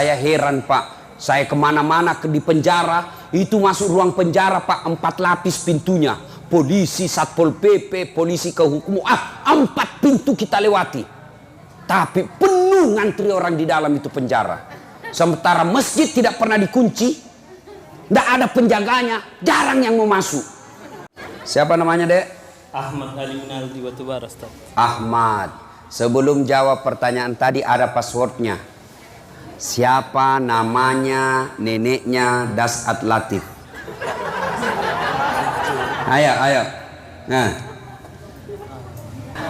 Saya heran Pak, saya kemana-mana di penjara, itu masuk ruang penjara Pak, 4 lapis pintunya. Polisi, Satpol PP, polisi kehukuman, 4 pintu kita lewati. Tapi penuh ngantri orang di dalam itu penjara. Sementara masjid tidak pernah dikunci, tidak ada penjaganya, jarang yang mau masuk. Siapa namanya Dek? Ahmad Ali Minaldi Watubara, Ustaz. Ahmad, sebelum jawab pertanyaan tadi ada passwordnya. Siapa namanya neneknya Dasat Latif? Ayo. Nah,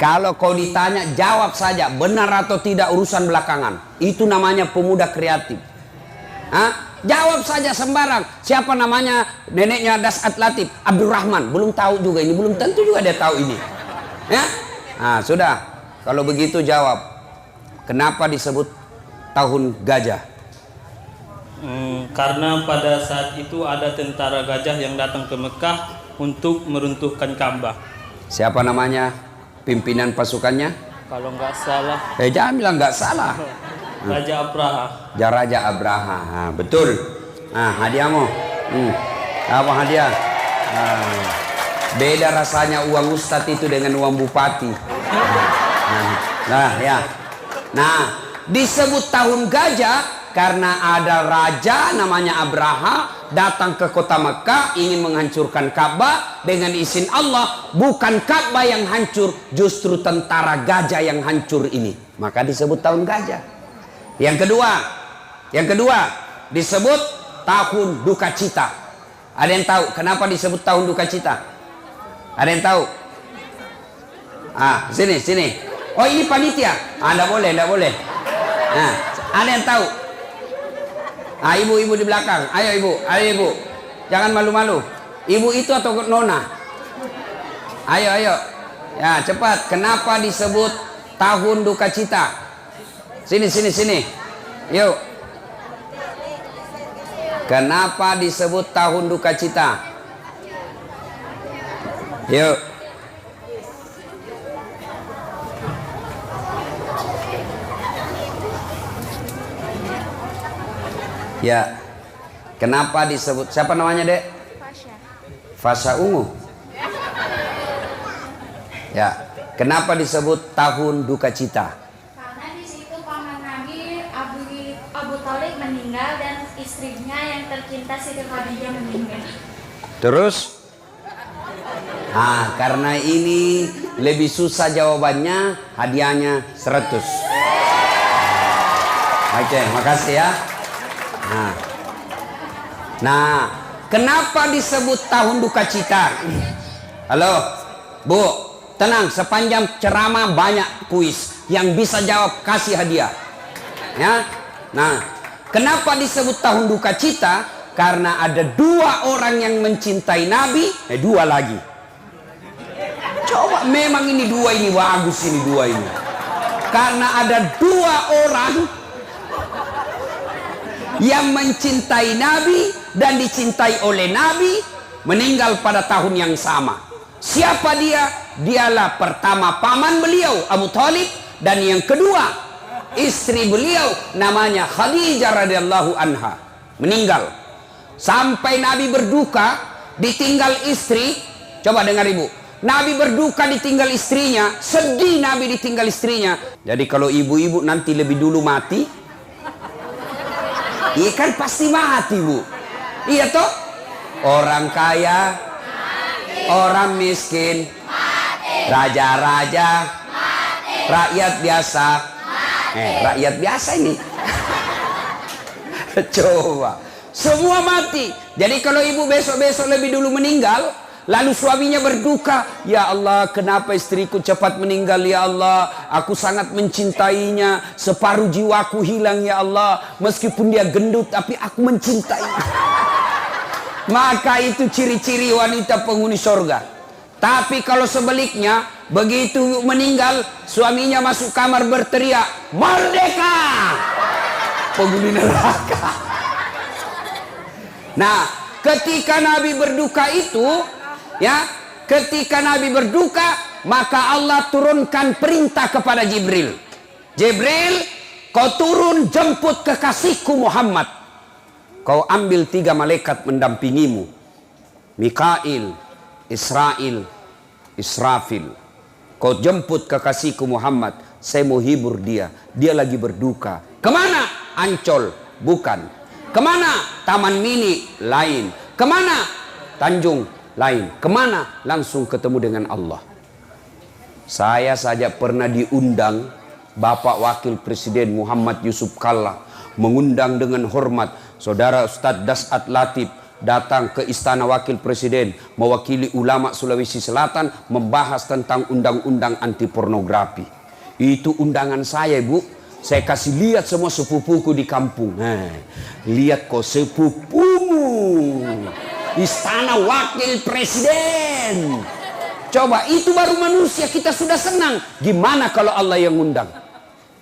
kalau kau ditanya jawab saja, benar atau tidak urusan belakangan. Itu namanya pemuda kreatif. Jawab saja sembarang. Siapa namanya neneknya Dasat Latif? Abdurrahman. Belum tahu juga ini, belum tentu juga dia tahu ini. Ya? Nah, sudah. Kalau begitu jawab. Kenapa disebut tahun gajah? Karena pada saat itu ada tentara gajah yang datang ke Mekah untuk meruntuhkan Ka'bah. Siapa namanya pimpinan pasukannya? Kalau nggak salah, Jangan bilang nggak salah. Raja Abraha. Raja Abraha. Nah, betul. Nah, hadiahmu. Apa hadiah? Beda rasanya uang ustadz itu dengan uang bupati. Ya. Nah, disebut tahun gajah karena ada raja namanya Abraha datang ke kota Mekah ingin menghancurkan Ka'bah dengan izin Allah. Bukan Ka'bah yang hancur, justru tentara gajah yang hancur ini. Maka disebut tahun gajah. Yang kedua disebut tahun duka cita. Ada yang tahu kenapa disebut tahun duka cita? Ada yang tahu? Sini. Oh, ini panitia. Enggak boleh. Nah, ada yang tahu? Ibu di belakang. Ayo ibu. Jangan malu-malu. Ibu itu atau nona? Ayo. Ya, cepat. Kenapa disebut tahun duka cita? Sini. Yuk. Kenapa disebut tahun duka cita? Yuk. Ya. Kenapa disebut? Siapa namanya, Dek? Fasha Ungu. Ya. Kenapa disebut tahun duka cita? Karena di situ paman Nabi Abu Thalib meninggal dan istrinya yang tercinta Siti Khadijah meninggal. Terus? Karena ini lebih susah jawabannya, hadiahnya 100. Oke, makasih ya. Nah, kenapa disebut tahun duka cita? Halo, Bu, tenang, sepanjang ceramah banyak kuis. Yang bisa jawab kasih hadiah. Ya. Nah, kenapa disebut tahun duka cita? Karena ada 2 orang yang mencintai Nabi, 2 lagi. Coba, memang ini 2 ini bagus ini 2 ini. Karena ada 2 orang yang mencintai Nabi dan dicintai oleh Nabi meninggal pada tahun yang sama. Siapa dia? Dialah pertama paman beliau Abu Thalib, dan yang kedua istri beliau namanya Khadijah radhiyallahu anha meninggal. Sampai Nabi berduka ditinggal istri. Coba dengar ibu, Nabi berduka ditinggal istrinya, sedih Nabi ditinggal istrinya. Jadi kalau ibu-ibu nanti lebih dulu mati, iya kan pasti mati, Bu. Iya toh? Orang kaya mati. Orang miskin mati. Raja-raja mati. Rakyat biasa mati. Rakyat biasa ini. Coba, semua mati. Jadi kalau ibu besok-besok lebih dulu meninggal, lalu suaminya berduka, ya Allah, kenapa istriku cepat meninggal ya Allah, aku sangat mencintainya, separuh jiwaku hilang ya Allah, meskipun dia gendut tapi aku mencintainya. Maka itu ciri-ciri wanita penghuni surga. Tapi kalau sebaliknya, begitu meninggal, suaminya masuk kamar berteriak, merdeka, penghuni neraka. Nah, ketika Nabi berduka itu, ya, ketika Nabi berduka, maka Allah turunkan perintah kepada Jibril. Jibril, kau turun jemput kekasihku Muhammad. Kau ambil 3 malaikat mendampingimu. Mikail, Israel, Israfil. Kau jemput kekasihku Muhammad. Saya mau hibur dia. Dia lagi berduka. Kemana? Ancol. Bukan. Kemana? Taman Mini. Lain. Kemana? Tanjung. Lain. Kemana? Langsung ketemu dengan Allah. Saya saja pernah diundang Bapak Wakil Presiden Muhammad Yusuf Kalla, mengundang dengan hormat Saudara Ustadz Dasat Latif datang ke Istana Wakil Presiden mewakili ulama Sulawesi Selatan membahas tentang undang-undang anti pornografi. Itu undangan saya, Bu. Saya kasih lihat semua sepupuku di kampung. Lihat kok sepupumu, Istana Wakil Presiden. Coba, itu baru manusia kita sudah senang. Gimana kalau Allah yang undang?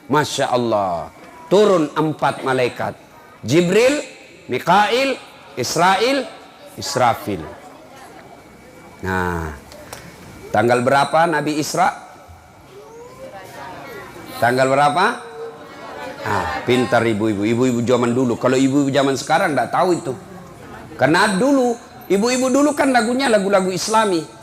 Masya Allah. Turun 4 malaikat. Jibril, Mikail, Israel, Israfil. Nah, tanggal berapa Nabi Isra? Tanggal berapa? Pintar ibu-ibu. Ibu-ibu zaman dulu. Kalau ibu-ibu zaman sekarang tidak tahu itu. Karena dulu, ibu-ibu dulu kan lagunya lagu-lagu Islami.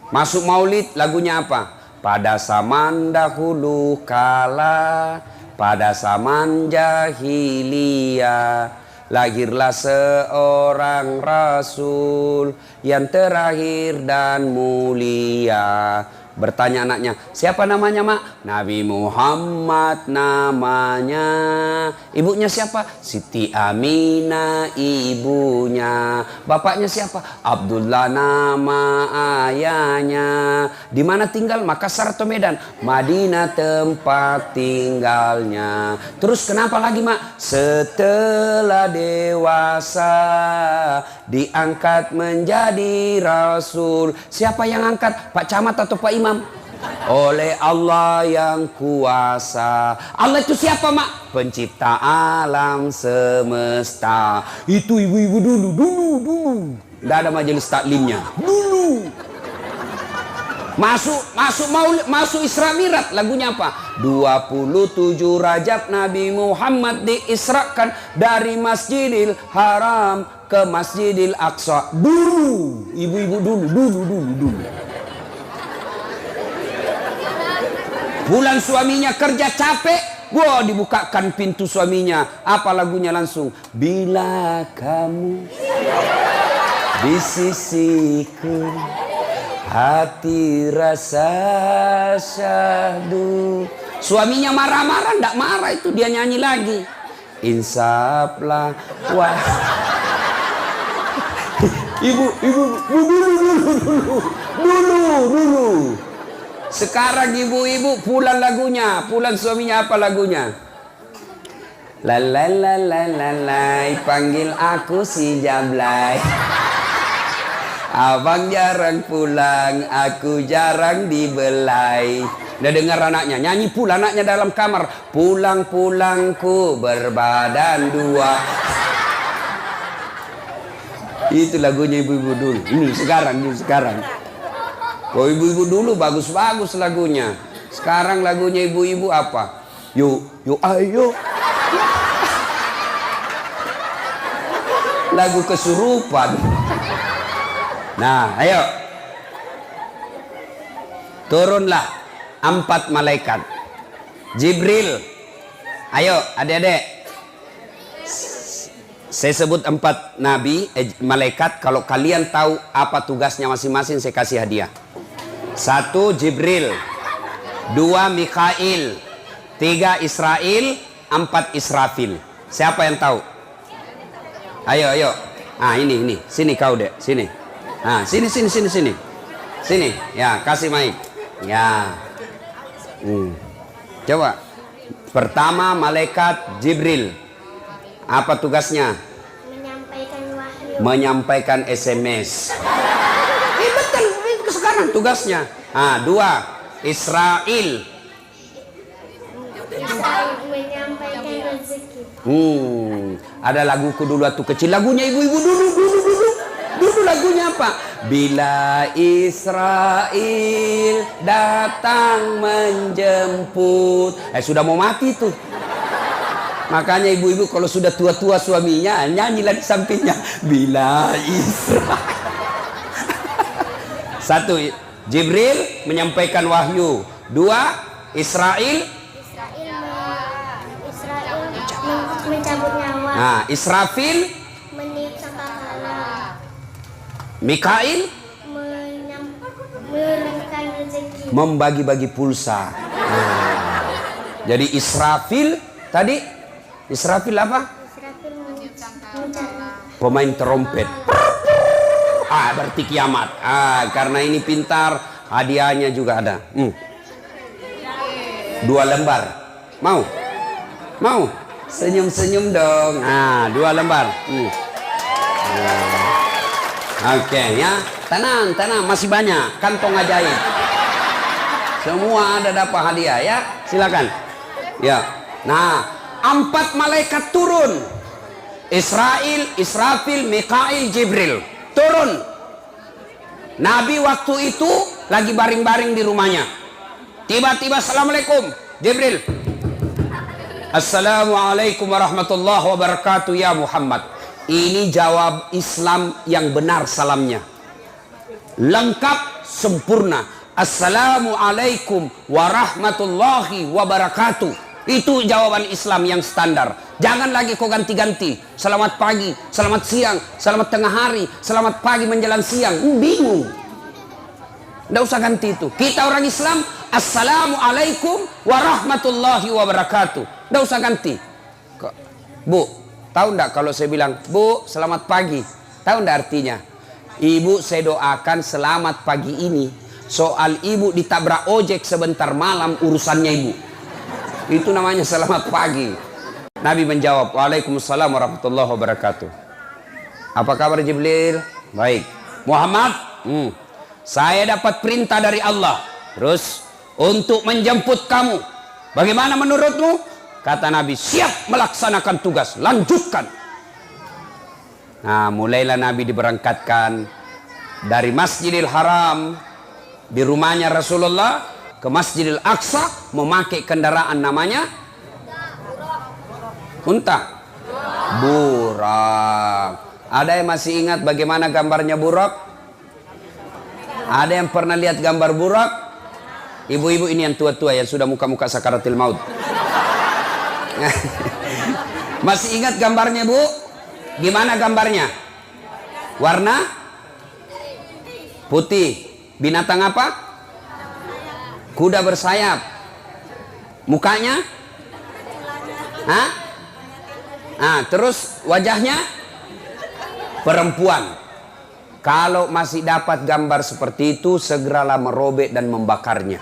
Masuk maulid lagunya apa? Pada zaman dahulu kala, pada zaman jahiliyah, lahirlah seorang Rasul yang terakhir dan mulia. Bertanya anaknya, siapa namanya, Mak? Nabi Muhammad namanya. Ibunya siapa? Siti Aminah ibunya. Bapaknya siapa? Abdullah nama ayahnya. Di mana tinggal? Makassar atau Medan? Madinah tempat tinggalnya. Terus kenapa lagi, Mak? Setelah dewasa diangkat menjadi Rasul. Siapa yang angkat? Pak Camat atau Pak Imam? Oleh Allah yang kuasa. Allah itu siapa, Mak? Pencipta alam semesta. Itu ibu-ibu dulu. Tidak ada majelis taklimnya. Dulu. Masuk Isra Mi'raj, lagunya apa? 27 Rajab Nabi Muhammad diisrakan dari Masjidil Haram ke Masjidil Aqsa. Dulu, ibu-ibu dulu. Pulang suaminya kerja capek, wah dibukakan pintu suaminya. Apa lagunya langsung? Bila kamu di sisiku, hati rasa syahdu. Suaminya marah-marah, ndak marah itu, dia nyanyi lagi. Insaflah wah. Ibu dulu. Sekarang ibu-ibu pulang lagunya, pulang suaminya apa lagunya? Lalai, panggil aku si Jablay. Abang jarang pulang, aku jarang dibelai. Udah dengar anaknya, nyanyi pula anaknya dalam kamar. Pulang-pulangku berbadan 2. Itu lagunya ibu-ibu dulu. Ini sekarang. Oh, ibu-ibu dulu bagus-bagus lagunya. Sekarang lagunya ibu-ibu apa? Yuk ayo. Lagu kesurupan. Nah, ayo. Turunlah 4 malaikat. Jibril. Ayo, adik-adik. Saya sebut 4 nabi, malaikat. Kalau kalian tahu apa tugasnya masing-masing, saya kasih hadiah. 1 Jibril, 2 Mikail, 3 Israel, 4 Israfil. Siapa yang tahu? Ayo. Ini. Sini kau, Dek. Sini. Sini. Sini. Ya, kasih mic. Ya. Coba. Pertama malaikat Jibril. Apa tugasnya? Menyampaikan wahyu. Menyampaikan SMS. Betul, itu sekarang tugasnya. 2 Israel. Menyampaikan rezeki. Ada laguku dulu waktu kecil. Lagunya ibu-ibu dulu. Dulu lagunya apa? Bila Israel datang menjemput. Sudah mau mati tuh. Makanya ibu-ibu kalau sudah tua-tua suaminya, nyanyilah di sampingnya. Bila Isra. Satu, Jibril menyampaikan wahyu. Dua, Israel Mencabut nyawa. Nah, Israfil, Meniup sangkakala. Mikail, Menurunkan rezeki. membagi-bagi pulsa. Jadi Israfil tadi, Israfil apa? Israfil mencari. Pemain trompet. Berarti kiamat. Karena ini pintar, hadiahnya juga ada. 2 lembar. Mau? Senyum-senyum dong. 2 lembar. Oke, ya. Tenang, masih banyak. Kantong ajaib. Semua ada dapat hadiah ya. Silakan. Ya. Nah, 4 malaikat turun. Israel, Israfil, Mikail, Jibril. Turun. Nabi waktu itu lagi baring-baring di rumahnya. Tiba-tiba, Assalamualaikum, Jibril. Assalamualaikum warahmatullahi wabarakatuh ya Muhammad. Ini jawab Islam yang benar salamnya. Lengkap, sempurna. Assalamualaikum warahmatullahi wabarakatuh. Itu jawaban Islam yang standar. Jangan lagi kau ganti-ganti. Selamat pagi, selamat siang, selamat tengah hari, selamat pagi menjelang siang. Bingung. Tidak usah ganti itu. Kita orang Islam, Assalamualaikum warahmatullahi wabarakatuh. Tidak usah ganti. Bu, tahu tidak kalau saya bilang, Bu, selamat pagi. Tahu tidak artinya? Ibu, saya doakan selamat pagi ini. Soal ibu ditabrak ojek sebentar malam, urusannya ibu. Itu namanya selamat pagi. Nabi menjawab, Waalaikumsalam warahmatullahi wabarakatuh. Apa kabar Jibril? Baik. Muhammad, saya dapat perintah dari Allah. Terus, untuk menjemput kamu. Bagaimana menurutmu? Kata Nabi, siap melaksanakan tugas. Lanjutkan. Nah, mulailah Nabi diberangkatkan dari Masjidil Haram, di rumahnya Rasulullah, ke Masjidil Aqsa, memakai kendaraan namanya unta. Burak. Ada yang masih ingat bagaimana gambarnya burak? Ada yang pernah lihat gambar burak? Ibu-ibu ini yang tua-tua, yang sudah muka-muka sakaratil maut. Masih ingat gambarnya, Bu? Gimana gambarnya? Warna putih. Binatang apa? Kuda bersayap. Mukanya? Terus wajahnya? Perempuan. Kalau masih dapat gambar seperti itu, segeralah merobek dan membakarnya.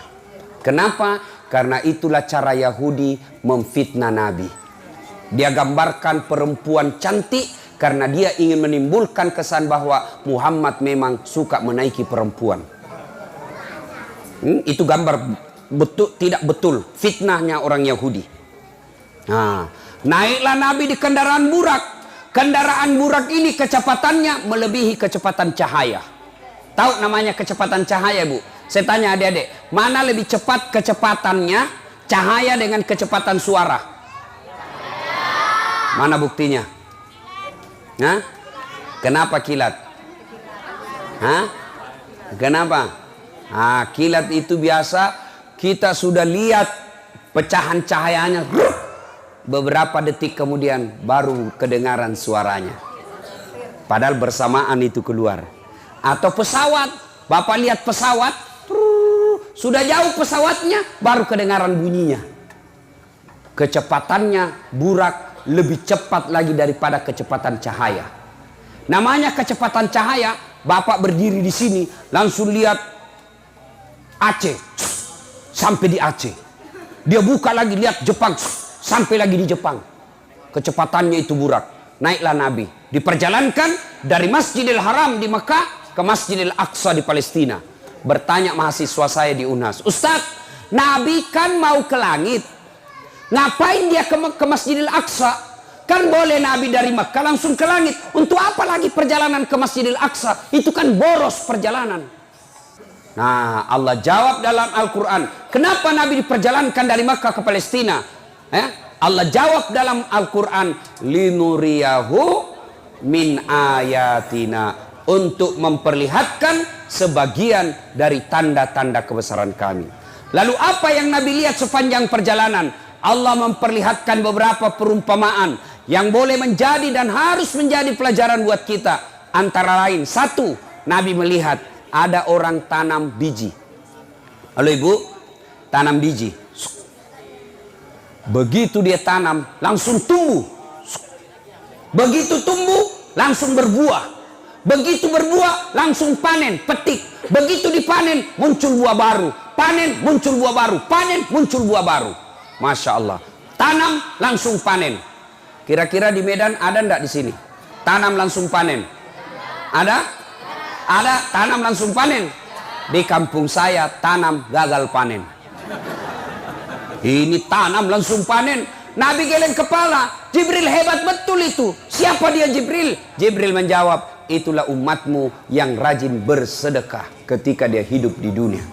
Kenapa? Karena itulah cara Yahudi memfitnah Nabi. Dia gambarkan perempuan cantik karena dia ingin menimbulkan kesan bahwa Muhammad memang suka menaiki perempuan. Itu gambar betul tidak betul, fitnahnya orang Yahudi. Naiklah Nabi di kendaraan burak. Kendaraan burak ini kecepatannya melebihi kecepatan cahaya. Tahu namanya kecepatan cahaya, Bu? Saya tanya adik-adik, mana lebih cepat kecepatannya cahaya dengan kecepatan suara? Mana buktinya? Kenapa kilat? Kenapa? Kilat itu biasa kita sudah lihat pecahan cahayanya, beberapa detik kemudian baru kedengaran suaranya. Padahal bersamaan itu keluar. Atau pesawat, Bapak lihat pesawat, sudah jauh pesawatnya, baru kedengaran bunyinya. Kecepatannya burak lebih cepat lagi daripada kecepatan cahaya. Namanya kecepatan cahaya. Bapak berdiri di sini, langsung lihat Aceh, sampai di Aceh. Dia buka lagi, lihat Jepang, sampai lagi di Jepang. Kecepatannya itu burak. Naiklah Nabi, diperjalankan dari Masjidil Haram di Mekah ke Masjidil Aqsa di Palestina. Bertanya mahasiswa saya di UNAS, Ustadz, Nabi kan mau ke langit, ngapain dia ke Masjidil Aqsa? Kan boleh Nabi dari Mekah langsung ke langit. Untuk apa lagi perjalanan ke Masjidil Aqsa? Itu kan boros perjalanan. Nah, Allah jawab dalam Al-Quran, kenapa Nabi diperjalankan dari Mekah ke Palestina? Allah jawab dalam Al-Quran, linuriyahu min ayatina, untuk memperlihatkan sebagian dari tanda-tanda kebesaran kami. Lalu apa yang Nabi lihat sepanjang perjalanan? Allah memperlihatkan beberapa perumpamaan yang boleh menjadi dan harus menjadi pelajaran buat kita. Antara lain, satu, Nabi melihat ada orang tanam biji. Halo ibu, tanam biji. Begitu dia tanam, langsung tumbuh. Begitu tumbuh, langsung berbuah. Begitu berbuah, langsung panen, petik. Begitu dipanen, muncul buah baru. Panen, muncul buah baru. Panen, muncul buah baru. Masya Allah. Tanam, langsung panen. Kira-kira di Medan ada enggak di sini? Tanam langsung panen. Ada? Ada, tanam langsung panen. Di kampung saya, tanam gagal panen. Ini tanam langsung panen. Nabi geleng kepala. Jibril hebat betul itu. Siapa dia Jibril? Jibril menjawab, itulah umatmu yang rajin bersedekah ketika dia hidup di dunia.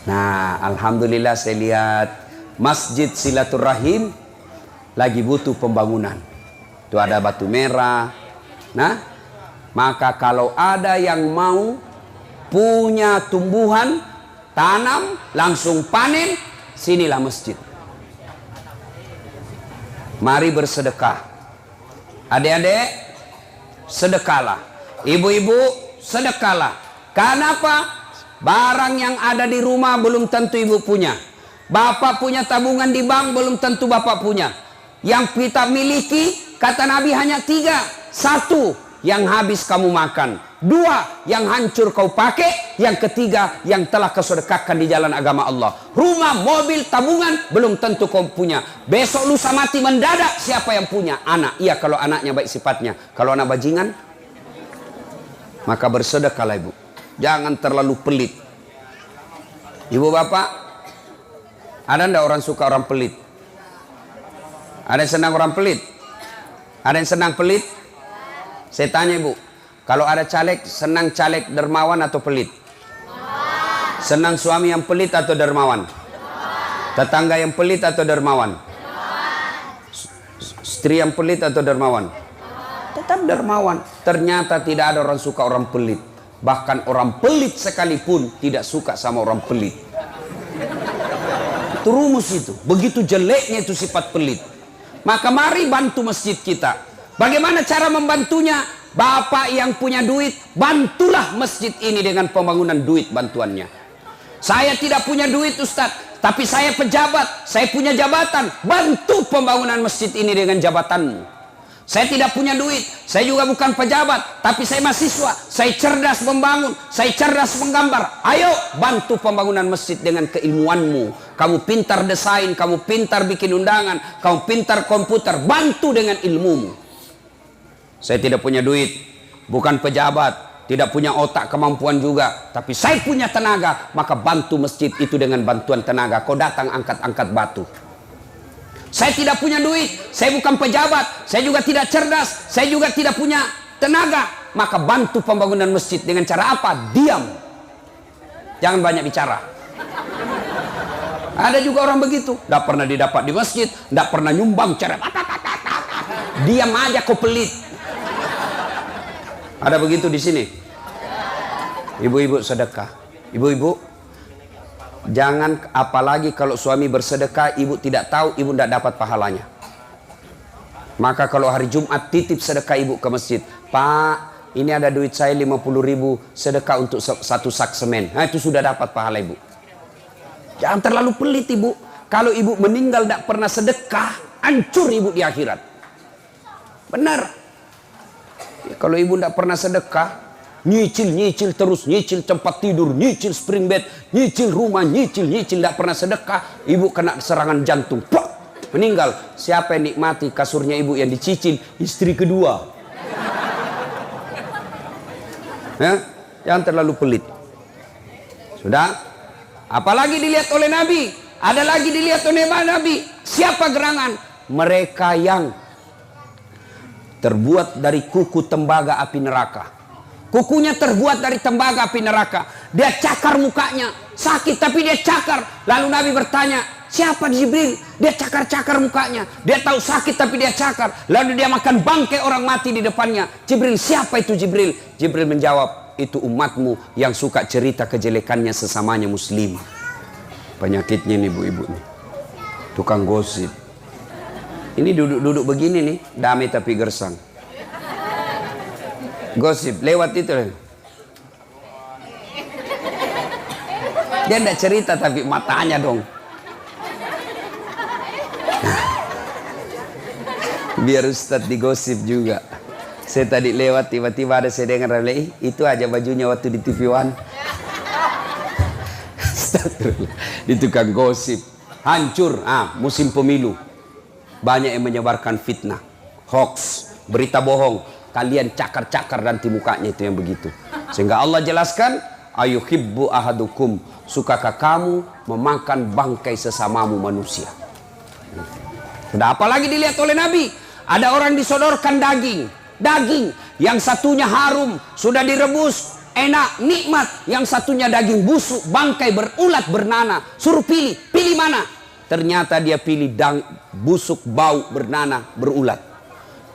Nah, alhamdulillah saya lihat Masjid Silaturahim lagi butuh pembangunan. Itu ada batu merah. Nah, maka kalau ada yang mau punya tumbuhan, tanam, langsung panen, sinilah masjid. Mari bersedekah. Adik-adik, sedekahlah. Ibu-ibu, sedekahlah. Kenapa? Barang yang ada di rumah belum tentu ibu punya. Bapak punya tabungan di bank belum tentu bapak punya. Yang kita miliki, kata Nabi, hanya 3. 1, yang habis kamu makan. 2, yang hancur kau pakai. Yang 3, yang telah kau sedekahkan di jalan agama Allah. Rumah, mobil, tabungan belum tentu kau punya. Besok lusa mati mendadak, siapa yang punya? Anak. Iya, kalau anaknya baik sifatnya. Kalau anak bajingan, maka bersedekahlah ibu. Jangan terlalu pelit. Ibu bapak, ada ndak orang suka orang pelit? Ada yang senang orang pelit? Ada yang senang pelit? Saya tanya ibu, kalau ada caleg, senang caleg dermawan atau pelit? Senang suami yang pelit atau dermawan? Tetangga yang pelit atau dermawan? Istri yang pelit atau dermawan? Tetap dermawan. Ternyata tidak ada orang suka orang pelit. Bahkan orang pelit sekalipun tidak suka sama orang pelit. Itu rumus itu. Begitu jeleknya itu sifat pelit. Maka mari bantu masjid kita. Bagaimana cara membantunya? Bapak yang punya duit, bantulah masjid ini dengan pembangunan duit bantuannya. Saya tidak punya duit Ustadz, tapi saya pejabat, saya punya jabatan. Bantu pembangunan masjid ini dengan jabatanmu. Saya tidak punya duit, saya juga bukan pejabat, tapi saya mahasiswa, saya cerdas membangun, saya cerdas menggambar. Ayo bantu pembangunan masjid dengan keilmuanmu. Kamu pintar desain, kamu pintar bikin undangan, kamu pintar komputer, bantu dengan ilmumu. Saya tidak punya duit, bukan pejabat, tidak punya otak kemampuan juga, tapi saya punya tenaga, maka bantu masjid itu dengan bantuan tenaga. Kau datang angkat-angkat batu. Saya tidak punya duit, saya bukan pejabat, saya juga tidak cerdas, saya juga tidak punya tenaga, maka bantu pembangunan masjid dengan cara apa? Diam. Jangan banyak bicara. Ada juga orang begitu, tidak pernah didapat di masjid, tidak pernah nyumbang, cara diam aja, kau pelit. Ada begitu di sini? Ibu-ibu sedekah. Ibu-ibu, jangan, apalagi kalau suami bersedekah, ibu tidak tahu, ibu tidak dapat pahalanya. Maka kalau hari Jumat titip sedekah ibu ke masjid. Pak, ini ada duit saya 50.000 sedekah untuk 1 sak semen. Nah, itu sudah dapat pahala ibu. Jangan terlalu pelit ibu. Kalau ibu meninggal tidak pernah sedekah, hancur ibu di akhirat. Benar. Ya, kalau ibu tidak pernah sedekah, nyicil terus, nyicil tempat tidur, nyicil spring bed, nyicil rumah, nyicil tidak pernah sedekah, ibu kena serangan jantung, plok, meninggal. Siapa yang nikmati kasurnya ibu yang dicicil? Istri kedua. Ya, jangan terlalu pelit. Sudah? Apalagi dilihat oleh Nabi? Ada lagi dilihat oleh Nabi. Siapa gerangan? Mereka yang terbuat dari kuku tembaga api neraka. Kukunya terbuat dari tembaga api neraka. Dia cakar mukanya. Sakit tapi dia cakar. Lalu Nabi bertanya, siapa Jibril? Dia cakar-cakar mukanya. Dia tahu sakit tapi dia cakar. Lalu dia makan bangkai orang mati di depannya. Jibril, siapa itu Jibril? Jibril menjawab, itu umatmu yang suka cerita kejelekannya sesamanya muslim. Penyakitnya nih ibu-ibu nih. Tukang gosip. Ini duduk-duduk begini nih, damai tapi gersang. Gosip, lewat itu. Dia tidak cerita tapi matanya dong. Biar Ustadz digosip juga. Saya tadi lewat tiba-tiba ada saya dengar itu aja bajunya waktu di TV One. Di tukang gosip. Hancur musim pemilu. Banyak yang menyebarkan fitnah, hoax, berita bohong. Kalian cakar-cakar nanti mukanya itu yang begitu. Sehingga Allah jelaskan, ayuhibbu ahadukum, sukakah kamu memakan bangkai sesamamu manusia? Sudah apa lagi dilihat oleh Nabi? Ada orang disodorkan daging yang satunya harum, sudah direbus, enak, nikmat. Yang satunya daging busuk, bangkai berulat, bernanah. Suruh pilih mana? Ternyata dia pilih busuk, bau, bernanah, berulat.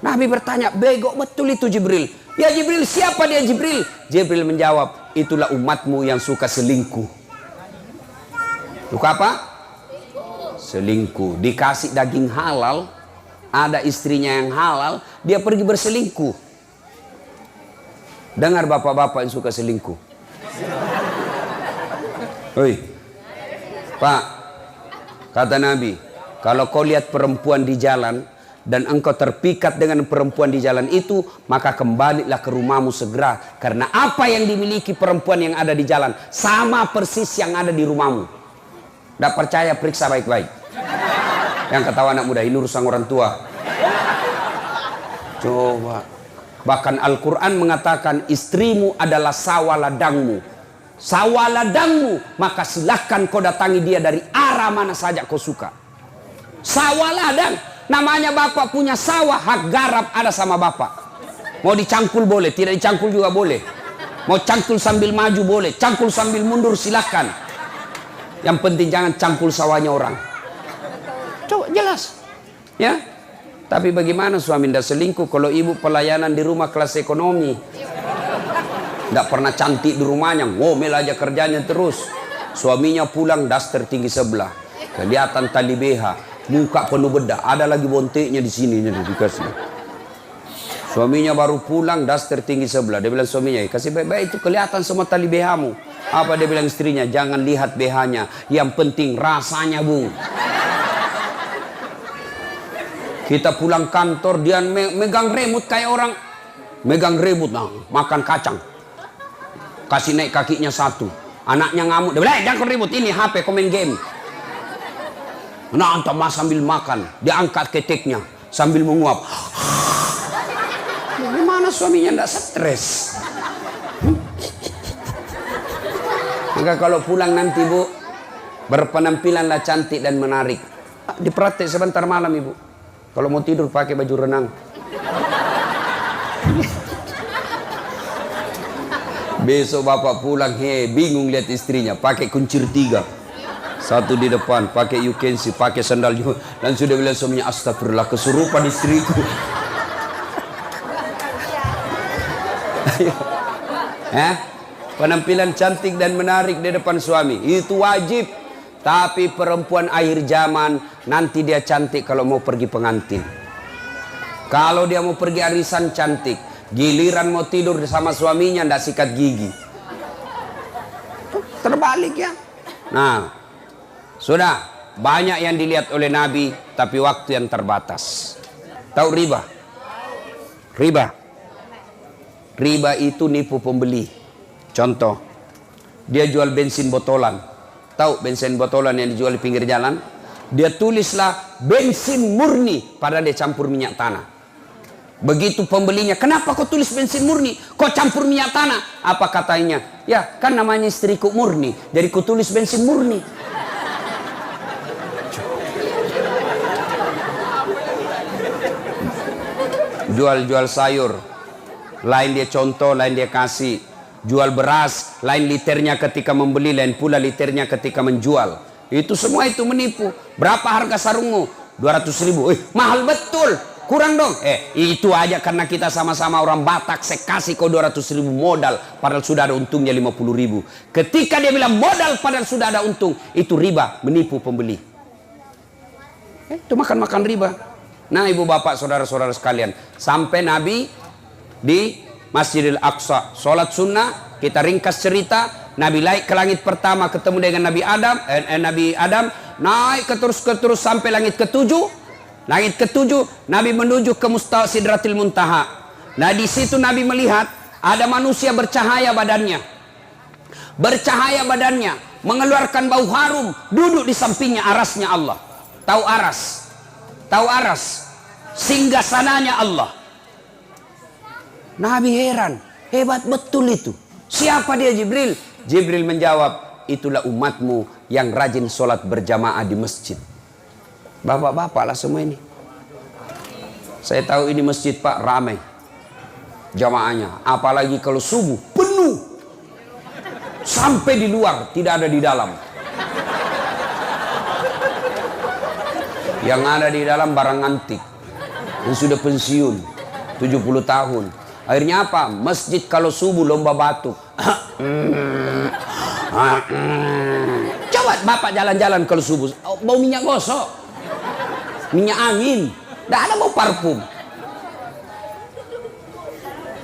Nabi bertanya, bego betul itu Jibril. Ya Jibril, siapa dia Jibril? Jibril menjawab, itulah umatmu yang suka selingkuh. Suka apa? Selingkuh. Dikasih daging halal, ada istrinya yang halal, dia pergi berselingkuh. Dengar bapak-bapak yang suka selingkuh. Hei, Pak, kata Nabi, kalau kau lihat perempuan di jalan dan engkau terpikat dengan perempuan di jalan itu, maka kembalilah ke rumahmu segera. Karena apa yang dimiliki perempuan yang ada di jalan sama persis yang ada di rumahmu. Tidak percaya, periksa baik-baik. Yang ketawa anak muda, ini urusan orang tua. Coba. Bahkan Al-Quran mengatakan istrimu adalah sawah ladangmu. Sawah ladangmu, maka silahkan kau datangi dia dari arah mana saja kau suka. Sawah ladang, namanya bapak punya sawah, hak garap ada sama bapak. Mau dicangkul boleh, tidak dicangkul juga boleh. Mau cangkul sambil maju boleh, cangkul sambil mundur silahkan. Yang penting jangan cangkul sawahnya orang. Coba jelas, ya. Tapi bagaimana suami tidak selingkuh kalau ibu pelayanan di rumah kelas ekonomi? Tidak pernah cantik di rumahnya, ngomel aja kerjanya terus. Suaminya pulang daster tinggi sebelah, kelihatan tali BH, muka penuh bedak, ada lagi bonteknya di sini dikasih. Suaminya baru pulang daster tinggi sebelah, dia bilang suaminya, kasih baik-baik itu kelihatan semua tali BH-mu. Apa dia bilang istrinya? Jangan lihat BH-nya, yang penting rasanya, Bung. Kita pulang kantor, dia megang remote kayak orang. Megang remote, makan kacang. Kasih naik kakinya satu. Anaknya ngamuk, dia bilang, jangan remote, ini HP, komen game. Nah, entah sambil makan, dia angkat keteknya, sambil menguap. Gimana suaminya tidak stres? Maka kalau pulang nanti Bu, berpenampilanlah cantik dan menarik. Dipraktek sebentar malam Ibu. Kalau mau tidur pakai baju renang. Besok bapak pulang, bingung lihat istrinya, pakai kuncir 3. Satu di depan, pakai you can see, pakai sandal juga. Dan sudah bilang suaminya, astagfirullah, kesurupan istriku. Penampilan cantik dan menarik di depan suami, itu wajib. Tapi perempuan akhir zaman, nanti dia cantik kalau mau pergi pengantin. Kalau dia mau pergi arisan cantik, giliran mau tidur sama suaminya ndak sikat gigi. Terbalik ya. Nah, sudah banyak yang dilihat oleh Nabi, tapi waktu yang terbatas. Tahu riba? Riba itu nipu pembeli. Contoh, dia jual bensin botolan. Tahu bensin botolan yang dijual di pinggir jalan? Dia tulislah bensin murni, padahal dia campur minyak tanah. Begitu pembelinya, kenapa kau tulis bensin murni? Kau campur minyak tanah? Apa katanya? Ya, kan namanya istriku murni, jadi kau tulis bensin murni. Jual sayur, lain dia contoh, lain dia kasih. Jual beras, lain liternya ketika membeli, lain pula liternya ketika menjual. Itu semua itu menipu. Berapa harga sarungmu? 200.000. Mahal betul. Kurang dong. Itu aja karena kita sama-sama orang Batak, saya kasih kau 200.000 modal, padahal sudah ada untungnya 50.000. Ketika dia bilang modal padahal sudah ada untung, itu riba, menipu pembeli. Itu makan-makan riba. Nah, ibu bapak, saudara-saudara sekalian, sampai Nabi di Masjidil Aqsa sholat sunnah. Kita ringkas cerita. Nabi naik ke langit pertama, ketemu dengan Nabi Adam, naik terus sampai langit ketujuh. Langit ketujuh, Nabi menuju ke Mustawa Sidratil Muntaha. Nah, di situ Nabi melihat ada manusia bercahaya badannya, mengeluarkan bau harum, duduk di sampingnya arasnya Allah. Tahu aras? Tahu aras? Singgasananya Allah. Nabi heran, hebat betul itu. Siapa dia? Jibril. Jibril menjawab, itulah umatmu yang rajin sholat berjamaah di masjid. Bapak-bapak lah semua ini. Saya tahu ini masjid Pak ramai jamaahnya. Apalagi kalau subuh penuh. Sampai di luar, tidak ada di dalam. Yang ada di dalam barang antik. Yang sudah pensiun 70 tahun. Akhirnya apa? Masjid kalau subuh lomba batuk. Coba bapak jalan-jalan kalau subuh, bau minyak gosok, minyak angin, tidak ada bau parfum.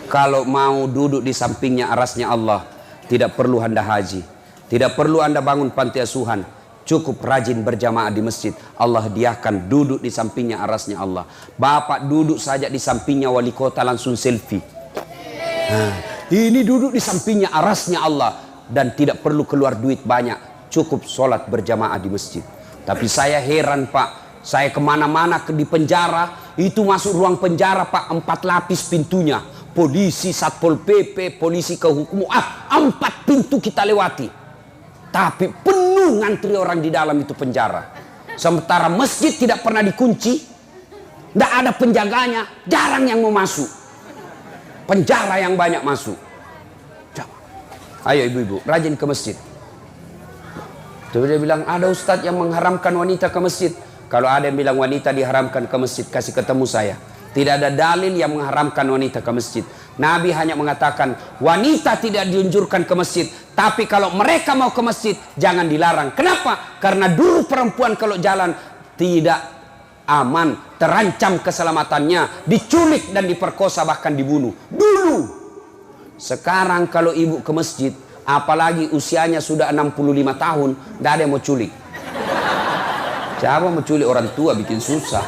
Kalau mau duduk di sampingnya arasnya Allah, tidak perlu Anda haji, tidak perlu Anda bangun panti asuhan, cukup rajin berjamaah di masjid. Allah hadiahkan duduk di sampingnya arasnya Allah. Bapak duduk saja di sampingnya wali kota langsung selfie. Nah, ini duduk di sampingnya arasnya Allah dan tidak perlu keluar duit banyak, cukup sholat berjamaah di masjid. Tapi saya heran Pak, saya kemana-mana di penjara, itu masuk ruang penjara Pak, 4 lapis pintunya. Polisi, Satpol PP, polisi kehukuman, 4 pintu kita lewati. Tapi penuh ngantri orang di dalam itu penjara. Sementara masjid tidak pernah dikunci, tidak ada penjaganya, jarang yang mau masuk. Penjara yang banyak masuk. Coba. Ayo ibu-ibu, rajin ke masjid. Terus dia bilang, ada ustadz yang mengharamkan wanita ke masjid. Kalau ada yang bilang wanita diharamkan ke masjid, kasih ketemu saya. Tidak ada dalil yang mengharamkan wanita ke masjid. Nabi hanya mengatakan wanita tidak dianjurkan ke masjid, tapi kalau mereka mau ke masjid jangan dilarang. Kenapa? Karena dulu perempuan kalau jalan tidak aman, terancam keselamatannya, diculik dan diperkosa bahkan dibunuh. Dulu. Sekarang kalau ibu ke masjid, apalagi usianya sudah 65 tahun, tidak ada yang mau culik. Siapa mau culik orang tua, bikin susah.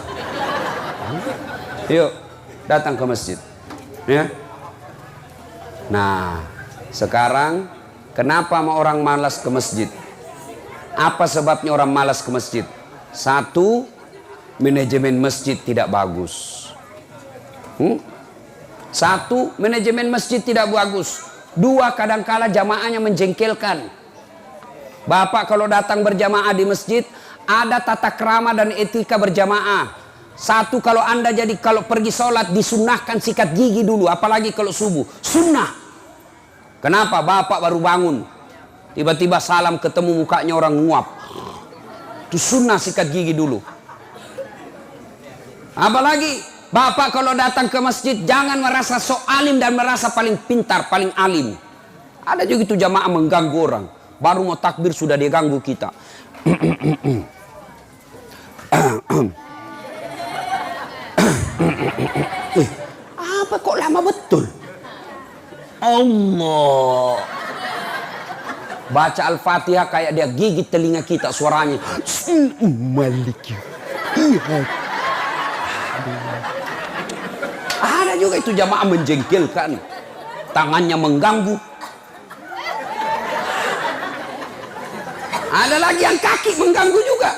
Yuk, datang ke masjid. Ya. Nah, sekarang kenapa orang malas ke masjid? Apa sebabnya orang malas ke masjid? 1, manajemen masjid tidak bagus. 1, manajemen masjid tidak bagus. 2, kadangkala jamaahnya menjengkelkan. Bapak kalau datang berjamaah di masjid, ada tata krama dan etika berjamaah. 1, kalau Anda kalau pergi sholat disunnahkan sikat gigi dulu, apalagi kalau subuh. Sunnah. Kenapa? Bapak baru bangun, tiba-tiba salam ketemu mukanya orang nguap. Itu sunnah sikat gigi dulu. Apalagi Bapak kalau datang ke masjid jangan merasa sok alim dan merasa paling pintar, paling alim. Ada juga itu jamaah mengganggu orang. Baru mau takbir sudah dia ganggu kita. Apa kok lama betul? Allah. Baca Al-Fatihah kayak dia gigit telinga kita suaranya. Maliki. Ada juga itu jamaah menjengkelkan. Tangannya mengganggu. Ada lagi yang kaki mengganggu juga.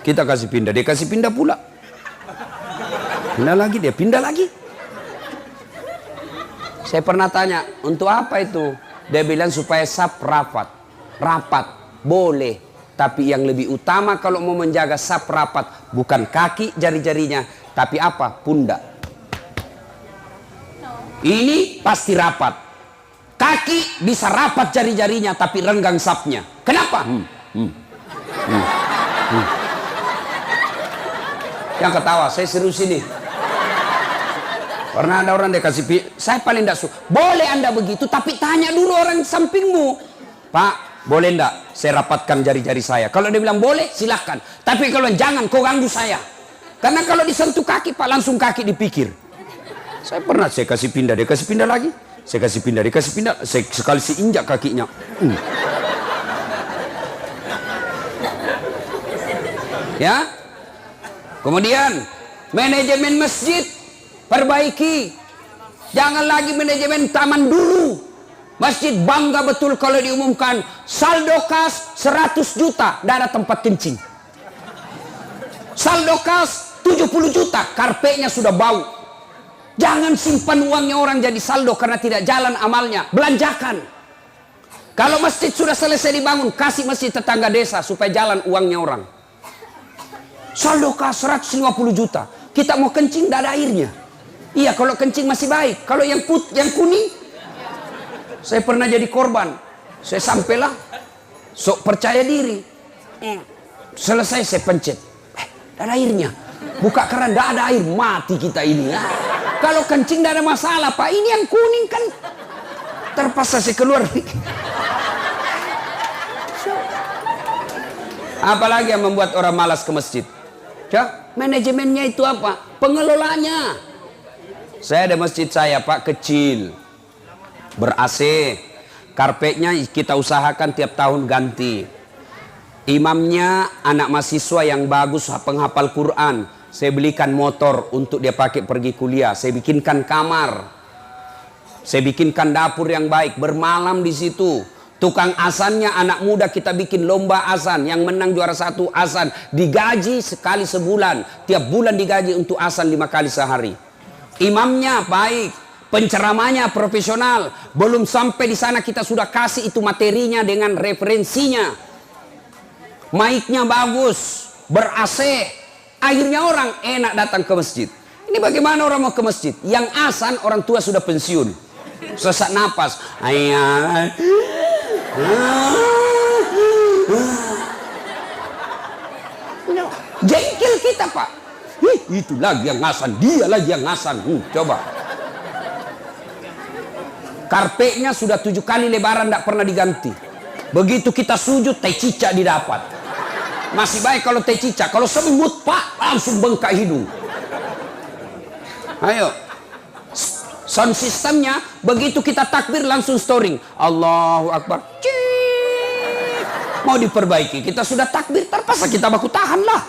Kita kasih pindah, dia kasih pindah pula. Pindah lagi, dia pindah lagi. Saya pernah tanya, untuk apa itu? Dia bilang supaya saf rapat. Rapat, boleh. Tapi yang lebih utama kalau mau menjaga saf rapat, bukan kaki jari-jarinya, tapi apa? Pundak. Ini pasti rapat. Kaki bisa rapat jari-jarinya tapi renggang sapnya. Kenapa? Yang ketawa, saya serius ini. Pernah ada orang dia kasih, saya paling tidak suka. Boleh Anda begitu, tapi tanya dulu orang sampingmu. Pak, boleh enggak saya rapatkan jari-jari saya? Kalau dia bilang boleh, silakan. Tapi kalau jangan, kau ganggu saya. Karena kalau disentuh kaki, Pak, langsung kaki dipikir. Saya pernah, saya kasih pindah, dia kasih pindah lagi. Saya kasih pindah, dia kasih pindah. Saya sekali injak kakinya. Ya. Kemudian manajemen masjid perbaiki. Jangan lagi manajemen taman dulu. Masjid bangga betul kalau diumumkan saldo kas 100 juta, tidak ada tempat kencing. Saldo kas 70 juta, karpetnya sudah bau. Jangan simpan uangnya orang jadi saldo karena tidak jalan amalnya. Belanjakan. Kalau masjid sudah selesai dibangun, kasih masjid tetangga desa supaya jalan uangnya orang. Saldo kas 150 juta. Kita mau kencing, tidak ada airnya. Iya, kalau kencing masih baik. Kalau yang kuning, saya pernah jadi korban. Saya sampailah, sok percaya diri. Selesai saya pencet. Tidak ada airnya. Buka keran, tidak ada air. Mati kita ini. Kalau kencing tidak ada masalah, Pak. Ini yang kuning kan. Terpaksa saya keluar. Apalagi yang membuat orang malas ke masjid? Ya, manajemennya itu apa? Pengelolanya. Saya ada masjid saya, Pak, kecil. Ber-AC. Karpetnya kita usahakan tiap tahun ganti. Imamnya anak mahasiswa yang bagus, penghafal Quran. Saya belikan motor untuk dia pakai pergi kuliah. Saya bikinkan kamar. Saya bikinkan dapur yang baik. Bermalam di situ. Tukang azannya anak muda kita bikin lomba azan. Yang menang juara 1 azan. Digaji sekali sebulan. Tiap bulan digaji untuk azan 5 kali sehari. Imamnya baik. Penceramanya profesional. Belum sampai di sana kita sudah kasih itu materinya dengan referensinya. Mic-nya bagus. Ber-AC. Akhirnya orang enak datang ke masjid. Ini bagaimana orang mau ke masjid? Yang azan orang tua sudah pensiun. Sesak napas. Jengkel kita, Pak. Itu lagi yang azan, dia lagi yang azan. Coba. Karpetnya sudah 7 kali lebaran tidak pernah diganti. Begitu kita sujud, teh cicak didapat. Masih baik kalau teh cicak. Kalau semut, Pak, langsung bengkak hidung. Ayo. Sound sistemnya, begitu kita takbir langsung storing. Allahu Akbar. Mau diperbaiki. Kita sudah takbir, terpaksa kita baku tahan lah.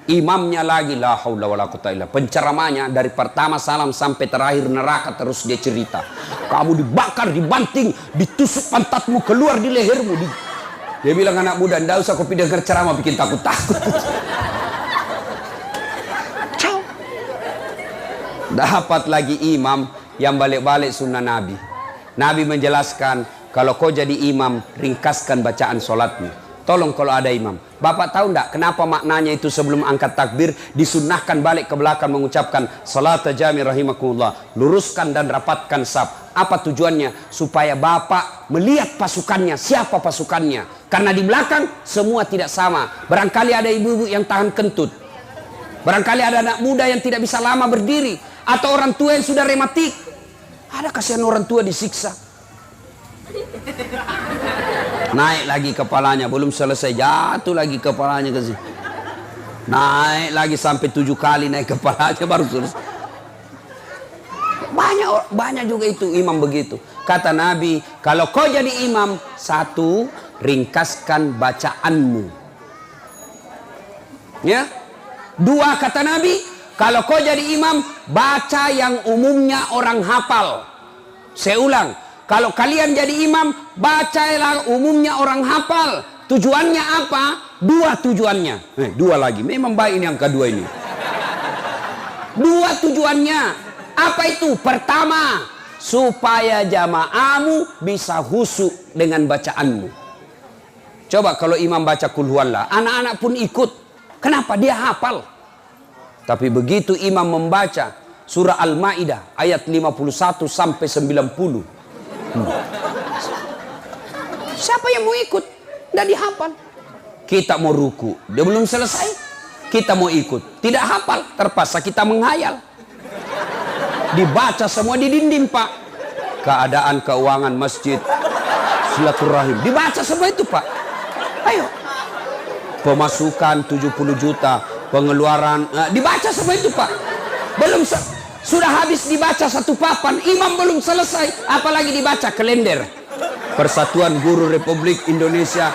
Imamnya lagi, la haula wala quwata illa. Penceramanya dari pertama salam sampai terakhir neraka terus dia cerita. Kamu dibakar, dibanting, ditusuk pantatmu, keluar di lehermu. Dia bilang, anak muda, ndak usah kopi dengar ceramah bikin takut-takut. Dapat lagi imam yang balik-balik sunnah Nabi. Nabi menjelaskan, kalau kau jadi imam, ringkaskan bacaan sholatmu. Tolong kalau ada imam. Bapak tahu enggak kenapa maknanya itu sebelum angkat takbir disunnahkan balik ke belakang mengucapkan salat jami rahimakumullah. Luruskan dan rapatkan saf. Apa tujuannya? Supaya Bapak melihat pasukannya, siapa pasukannya. Karena di belakang semua tidak sama. Barangkali ada ibu-ibu yang tahan kentut. Barangkali ada anak muda yang tidak bisa lama berdiri. Atau orang tua yang sudah rematik. Ada kasihan orang tua disiksa. Naik lagi kepalanya, belum selesai, jatuh lagi kepalanya ke sini. Naik lagi sampai 7 kali naik kepalanya baru selesai. Banyak juga itu imam begitu. Kata Nabi, kalau kau jadi imam, 1, ringkaskan bacaanmu. Ya. 2, kata Nabi, kalau kau jadi imam, baca yang umumnya orang hafal. Saya ulang. Kalau kalian jadi imam, bacalah umumnya orang hafal. Tujuannya apa? 2 tujuannya. 2 lagi. Memang baik ini yang kedua ini. 2 tujuannya. Apa itu? Pertama, supaya jamaahmu bisa khusyuk dengan bacaanmu. Coba kalau imam baca kul huwallah, anak-anak pun ikut. Kenapa? Dia hafal. Tapi begitu imam membaca surah Al-Maidah ayat 51 sampai 90. Siapa yang mau ikut? Tidak dihafal. Kita mau ruku, dia belum selesai. Kita mau ikut, tidak hafal, terpaksa kita menghayal. Dibaca semua di dinding, Pak. Keadaan keuangan masjid, silaturahim, dibaca semua itu, Pak. Ayo. Pemasukan 70 juta, pengeluaran, dibaca semua itu, Pak. Belum sudah habis dibaca satu papan, imam belum selesai, apalagi dibaca kalender Persatuan Guru Republik Indonesia.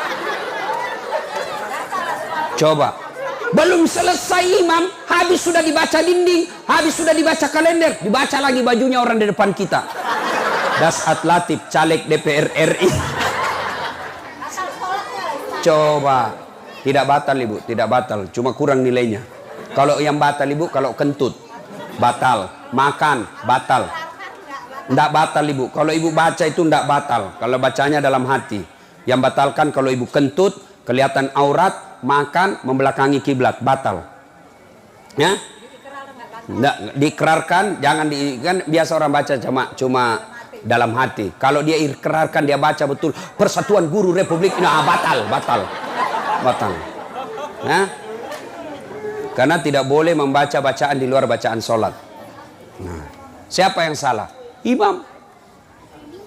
Coba, belum selesai imam, habis sudah dibaca dinding, habis sudah dibaca kalender, dibaca lagi bajunya orang di depan kita. Dasat Latif, caleg DPR RI. Coba, tidak batal ibu, tidak batal, cuma kurang nilainya. Kalau yang batal ibu, kalau kentut batal, makan batal. Tidak batal ibu, kalau ibu baca itu tidak batal, kalau bacanya dalam hati. Yang batalkan kalau ibu kentut, kelihatan aurat, makan, membelakangi kiblat, batal. Ya? Nggak diikrarkan, jangan kan biasa orang baca cuma dalam hati. Kalau dia ikrarkan, dia baca betul Persatuan Guru Republik, nah batal. Ya? Karena tidak boleh membaca bacaan di luar bacaan sholat. Nah, siapa yang salah? Imam.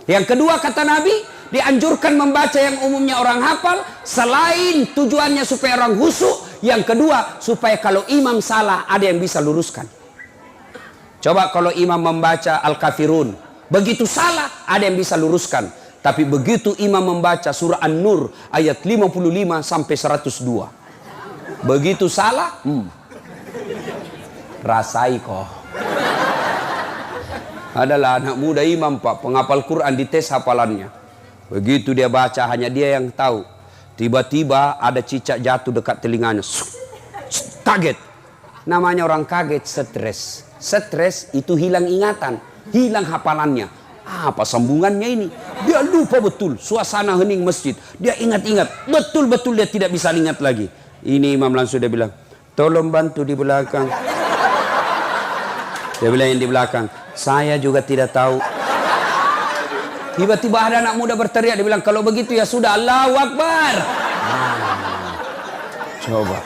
Yang kedua kata Nabi, dianjurkan membaca yang umumnya orang hafal, selain tujuannya supaya orang khusyuk. Yang kedua, supaya kalau imam salah ada yang bisa luruskan. Coba kalau imam membaca Al-Kafirun, begitu salah ada yang bisa luruskan. Tapi begitu imam membaca surah An-Nur ayat 55 sampai 102, begitu salah, rasai kok. Adalah anak muda imam, Pak, penghafal Quran, dites hafalannya. Begitu dia baca, hanya dia yang tahu. Tiba-tiba ada cicak jatuh dekat telinganya. Kaget. Namanya orang kaget stres. Stres itu hilang ingatan, hilang hafalannya. Apa sambungannya ini? Dia lupa betul suasana hening masjid. Dia ingat-ingat, betul-betul dia tidak bisa ingat lagi. Ini imam langsung dia bilang, tolong bantu di belakang. Dia bilang yang di belakang, saya juga tidak tahu. Tiba-tiba ada anak muda berteriak, dia bilang, kalau begitu ya sudah, Allahu Akbar. Coba.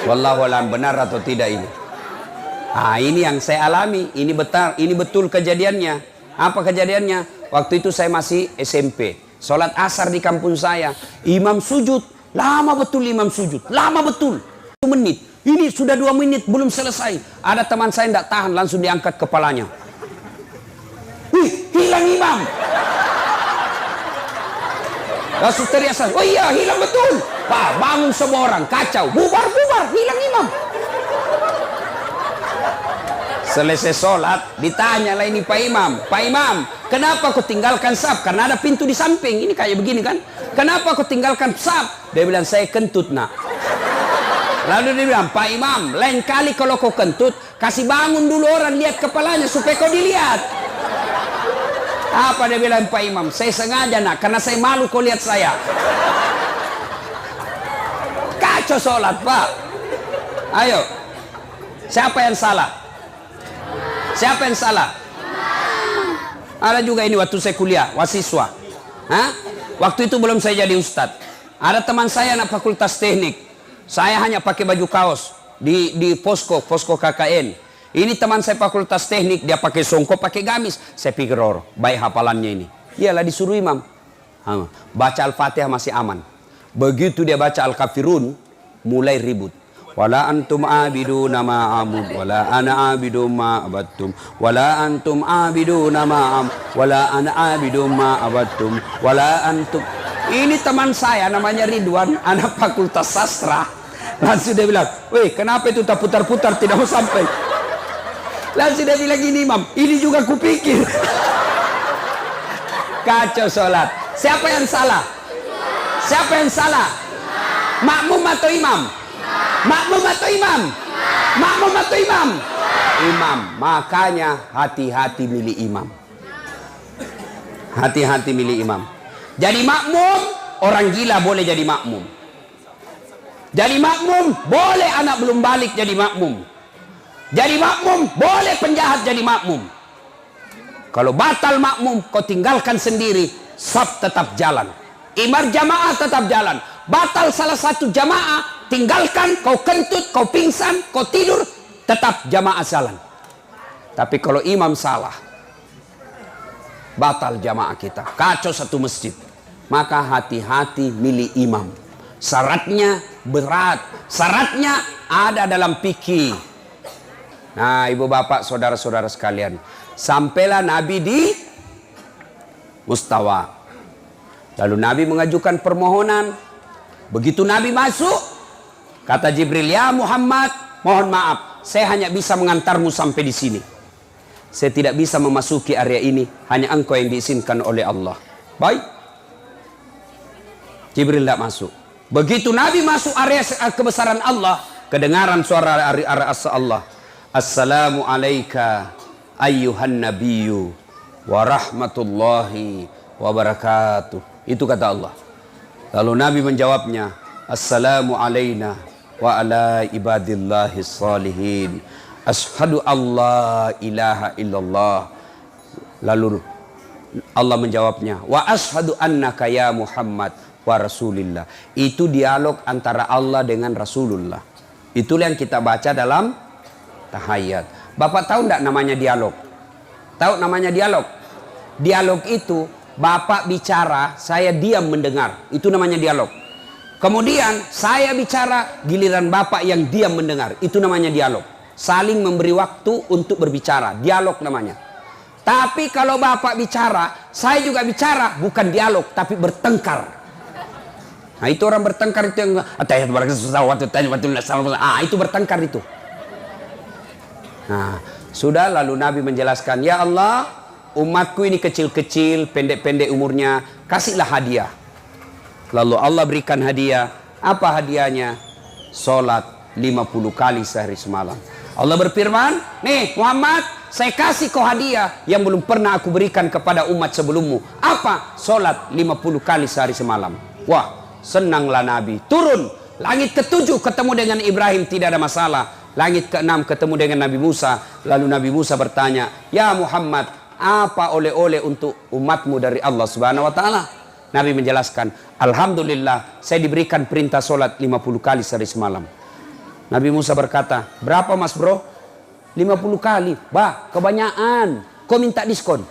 Wallahu a'lam, benar atau tidak ini? Ini yang saya alami, ini betul kejadiannya. Apa kejadiannya? Waktu itu saya masih SMP. Sholat asar di kampung saya. Imam sujud, lama betul imam sujud, lama betul. 1 menit. Ini sudah 2 menit belum selesai. Ada teman saya tidak tahan, langsung diangkat kepalanya. Wih, hilang imam. Langsung teriak saya, oh iya hilang betul. Pak, bangun semua orang, kacau, bubar, hilang imam. Selesai sholat, ditanya lah ini Pak Imam, kenapa kau tinggalkan saf? Karena ada pintu di samping, ini kayak begini kan. Kenapa kau tinggalkan saf? Dia bilang, saya kentut nak. Lalu dia bilang, Pak Imam, lain kali kalau kau kentut, kasih bangun dulu orang lihat kepalanya supaya kau dilihat. Apa dia bilang Pak Imam? Saya sengaja nak, karena saya malu kau lihat saya. Kacau sholat Pak. Ayo, siapa yang salah? Siapa yang salah? Ada juga ini waktu saya kuliah, wasiswa. Waktu itu belum saya jadi ustadz. Ada teman saya anak fakultas teknik. Saya hanya pakai baju kaos di posko KKN. Ini teman saya fakultas teknik, dia pakai songkok, pakai gamis. Saya pikir baik hafalannya ini. Iyalah disuruh imam. Baca Al-Fatihah masih aman. Begitu dia baca Al-Kafirun, mulai ribut. Wala antum abiduna ma a'bud wala ana abidu ma abattum wala antum abiduna ma wala ana abidu ma abattum wala antum. Ini teman saya namanya Ridwan, anak fakultas sastra. Langsung dia bilang, weh kenapa itu tak putar-putar tidak mau sampai. Langsung dia bilang gini, imam, ini juga kupikir. Kacau sholat. Siapa yang salah? Siapa yang salah? Makmum atau imam? Makmum atau imam? Makmum atau imam? Imam. Makanya hati-hati milih imam. Hati-hati milih imam. Jadi makmum, orang gila boleh jadi makmum. Jadi makmum, boleh anak belum balik jadi makmum. Jadi makmum, boleh penjahat jadi makmum. Kalau batal makmum, kau tinggalkan sendiri, saf tetap jalan. Imam jamaah tetap jalan. Batal salah satu jamaah, tinggalkan, kau kentut, kau pingsan, kau tidur, tetap jamaah jalan. Tapi kalau imam salah, batal jamaah kita, kacau satu masjid. Maka hati-hati milih imam. Syaratnya berat, syaratnya ada dalam fikih. Nah, ibu bapak, saudara-saudara sekalian, sampailah Nabi di Mustawa. Lalu Nabi mengajukan permohonan. Begitu Nabi masuk, kata Jibril, ya Muhammad, mohon maaf, saya hanya bisa mengantarmu sampai di sini. Saya tidak bisa memasuki area ini, hanya engkau yang diizinkan oleh Allah. Baik. Jibril tidak masuk. Begitu Nabi masuk area kebesaran Allah, kedengaran suara area Allah. Assalamu alayka ayyuhan nabiyyu wa rahmatullahi wa barakatuh. Itu kata Allah. Lalu Nabi menjawabnya, Assalamu alayna wa ala ibadillahis salihin. Ashhadu Allah ilaha illallah. Lalu Allah menjawabnya, wa ashhadu annaka ya Muhammad wa rasulillah. Itu dialog antara Allah dengan Rasulullah. Itulah yang kita baca dalam tahayat. Bapak tahu enggak namanya dialog? Tahu namanya dialog? Dialog itu Bapak bicara, saya diam mendengar. Itu namanya dialog. Kemudian saya bicara, giliran Bapak yang diam mendengar. Itu namanya dialog. Saling memberi waktu untuk berbicara. Dialog namanya. Tapi kalau Bapak bicara, saya juga bicara, bukan dialog, tapi bertengkar. Nah, itu orang bertengkar itu yang itu bertengkar itu. Nah, sudah, lalu Nabi menjelaskan, ya Allah, umatku ini kecil-kecil, pendek-pendek umurnya, kasihlah hadiah. Lalu Allah berikan hadiah. Apa hadiahnya? Salat 50 kali sehari semalam. Allah berfirman, nih Muhammad, saya kasih kau hadiah yang belum pernah aku berikan kepada umat sebelummu. Apa? Salat 50 kali sehari semalam. Wah, senanglah Nabi. Turun, langit ke-7 ketemu dengan Ibrahim, tidak ada masalah. Langit ke-6 ketemu dengan Nabi Musa. Lalu Nabi Musa bertanya, ya Muhammad, apa oleh-oleh untuk umatmu dari Allah Subhanahu wa ta'ala? Nabi menjelaskan, alhamdulillah, saya diberikan perintah solat 50 kali sehari semalam. Nabi Musa berkata, berapa mas bro? 50 kali. Bah, kebanyakan. Kau minta diskon.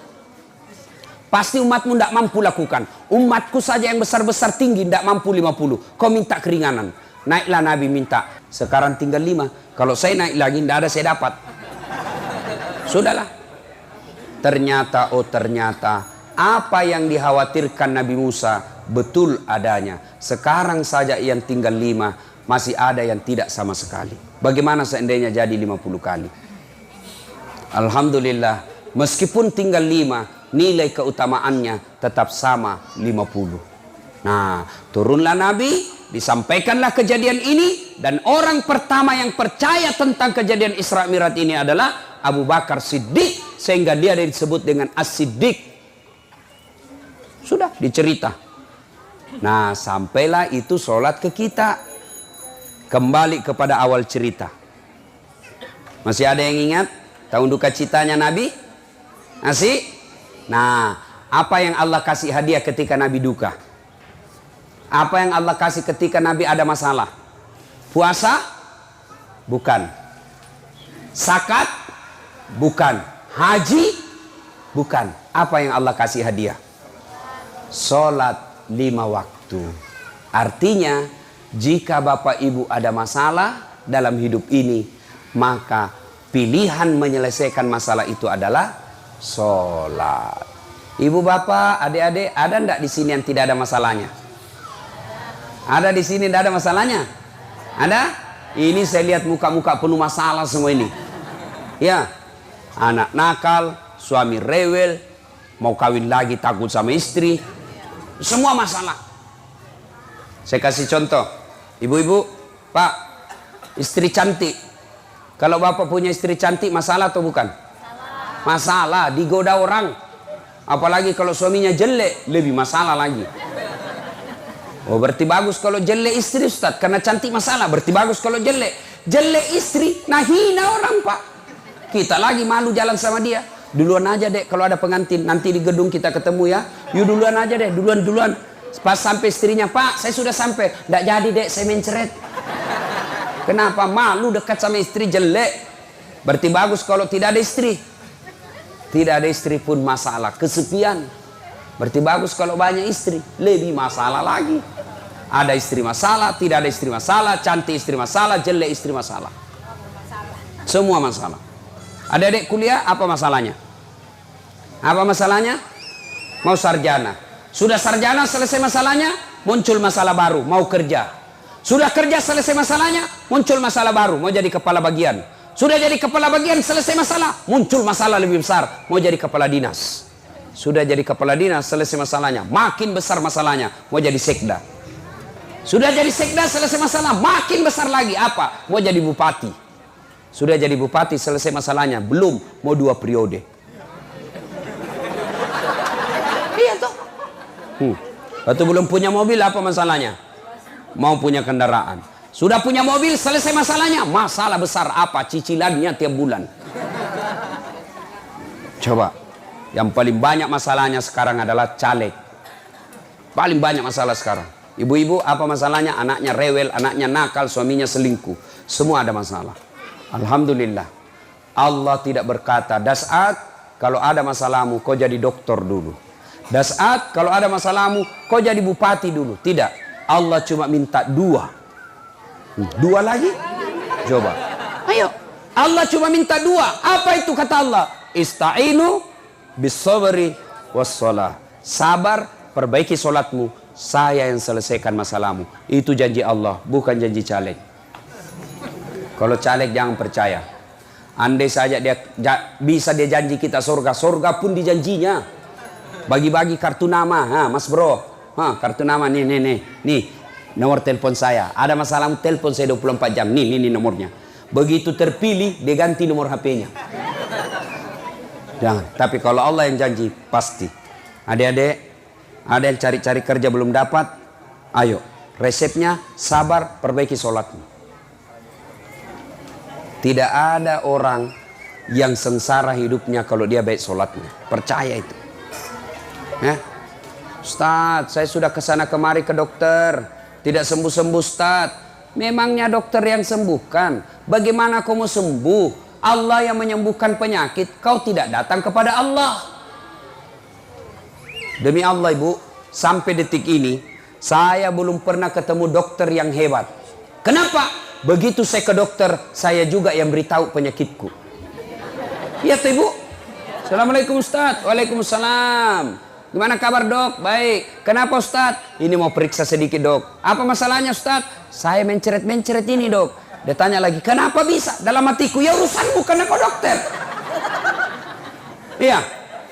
Pasti umatmu tidak mampu lakukan. Umatku saja yang besar-besar tinggi tidak mampu 50. Kau minta keringanan. Naiklah Nabi minta. Sekarang tinggal 5. Kalau saya naik lagi tidak ada saya dapat. Sudahlah. Ternyata, oh ternyata, apa yang dikhawatirkan Nabi Musa betul adanya. Sekarang saja yang tinggal 5, masih ada yang tidak sama sekali. Bagaimana seandainya jadi 50 kali? Alhamdulillah, meskipun tinggal 5, nilai keutamaannya tetap sama 50. Nah, turunlah Nabi, disampaikanlah kejadian ini, dan orang pertama yang percaya tentang kejadian Isra Mi'raj ini adalah Abu Bakar Siddiq, sehingga dia disebut dengan As-Siddiq. Sudah dicerita. Nah, sampailah itu sholat ke kita. Kembali kepada awal cerita. Masih ada yang ingat tahun duka citanya Nabi? Masih? Nah, apa yang Allah kasih hadiah ketika Nabi duka? Apa yang Allah kasih ketika Nabi ada masalah? Puasa? Bukan. Zakat? Bukan. Haji? Bukan. Apa yang Allah kasih hadiah? Sholat 5 waktu. Artinya, jika Bapak Ibu ada masalah dalam hidup ini, maka pilihan menyelesaikan masalah itu adalah sholat. Ibu bapak, adik-adik, ada enggak di sini yang tidak ada masalahnya? Ada di sini tidak ada masalahnya? Ada? Ini saya lihat muka-muka penuh masalah semua ini. Ya, anak nakal, suami rewel, mau kawin lagi takut sama istri, semua masalah. Saya kasih contoh, ibu-ibu, pak, istri cantik. Kalau bapak punya istri cantik, masalah atau bukan? Masalah, digoda orang. Apalagi kalau suaminya jelek, lebih masalah lagi. Oh, berarti bagus kalau jelek istri, Ustaz, karena cantik masalah. Berarti bagus kalau jelek. Jelek istri, nah hina orang, pak. Kita lagi malu jalan sama dia. Duluan aja dek kalau ada pengantin. Nanti di gedung kita ketemu ya. Yuk duluan aja deh, duluan. Pas sampai istrinya, Pak saya sudah sampai. Nggak jadi dek, saya menceret. Kenapa? Malu dekat sama istri, jelek. Berarti bagus kalau tidak ada istri. Tidak ada istri pun masalah, kesepian. Berarti bagus kalau banyak istri, lebih masalah lagi. Ada istri masalah, tidak ada istri masalah, cantik istri masalah, jelek istri masalah. Semua masalah. Adik-adik kuliah, apa masalahnya? Apa masalahnya? Mau sarjana. Sudah sarjana selesai masalahnya, muncul masalah baru, mau kerja. Sudah kerja selesai masalahnya, muncul masalah baru, mau jadi kepala bagian. Sudah jadi kepala bagian selesai masalah, muncul masalah lebih besar, mau jadi kepala dinas. Sudah jadi kepala dinas selesai masalahnya, makin besar masalahnya, mau jadi sekda. Sudah jadi sekda selesai masalah, makin besar lagi, apa? Mau jadi bupati. Sudah jadi bupati selesai masalahnya, belum, mau 2 periode. Iya toh. Waktu belum punya mobil, apa masalahnya? Mau punya kendaraan. Sudah punya mobil, selesai masalahnya, masalah besar apa? Cicilannya tiap bulan. Coba, yang paling banyak masalahnya sekarang adalah caleg. Paling banyak masalah sekarang. Ibu-ibu, apa masalahnya? Anaknya rewel, anaknya nakal, suaminya selingkuh. Semua ada masalah. Alhamdulillah. Allah tidak berkata, Das'at, kalau ada masalahmu, kau jadi dokter dulu. Das'at, kalau ada masalahmu, kau jadi bupati dulu. Tidak. Allah cuma minta 2. 2 lagi? Coba. Ayo. Allah cuma minta 2. Apa itu kata Allah? Ista'inu bis-sabri was-shalah. Sabar, perbaiki solatmu. Saya yang selesaikan masalahmu. Itu janji Allah, bukan janji caleg. Kalau caleg jangan percaya. Andai saja dia bisa dia janji kita surga, surga pun dijanjinya. Bagi-bagi kartu nama, Mas Bro. Kartu nama nih. Nomor telepon saya. Ada masalahmu, telepon saya 24 jam. Nih nomornya. Begitu terpilih, dia ganti nomor HP-nya. Jangan. Tapi kalau Allah yang janji, pasti. Adik-adik, ada yang cari-cari kerja belum dapat. Ayo, resepnya sabar, perbaiki sholatmu. Tidak ada orang yang sengsara hidupnya kalau dia baik sholatnya. Percaya itu. Ustaz, saya sudah kesana kemari ke dokter. Tidak sembuh-sembuh, Ustaz. Memangnya dokter yang sembuhkan. Bagaimana kau mau sembuh? Allah yang menyembuhkan penyakit. Kau tidak datang kepada Allah. Demi Allah ibu, sampai detik ini, saya belum pernah ketemu dokter yang hebat. Kenapa? Begitu saya ke dokter, saya juga yang beritahu penyakitku. Iya tuh ibu. Assalamualaikum Ustaz. Waalaikumsalam. Gimana kabar dok? Baik. Kenapa Ustaz? Ini mau periksa sedikit dok. Apa masalahnya Ustaz? Saya menceret ini dok. Dia tanya lagi, kenapa bisa? Dalam hatiku, ya urusan bukan kau dokter. Iya.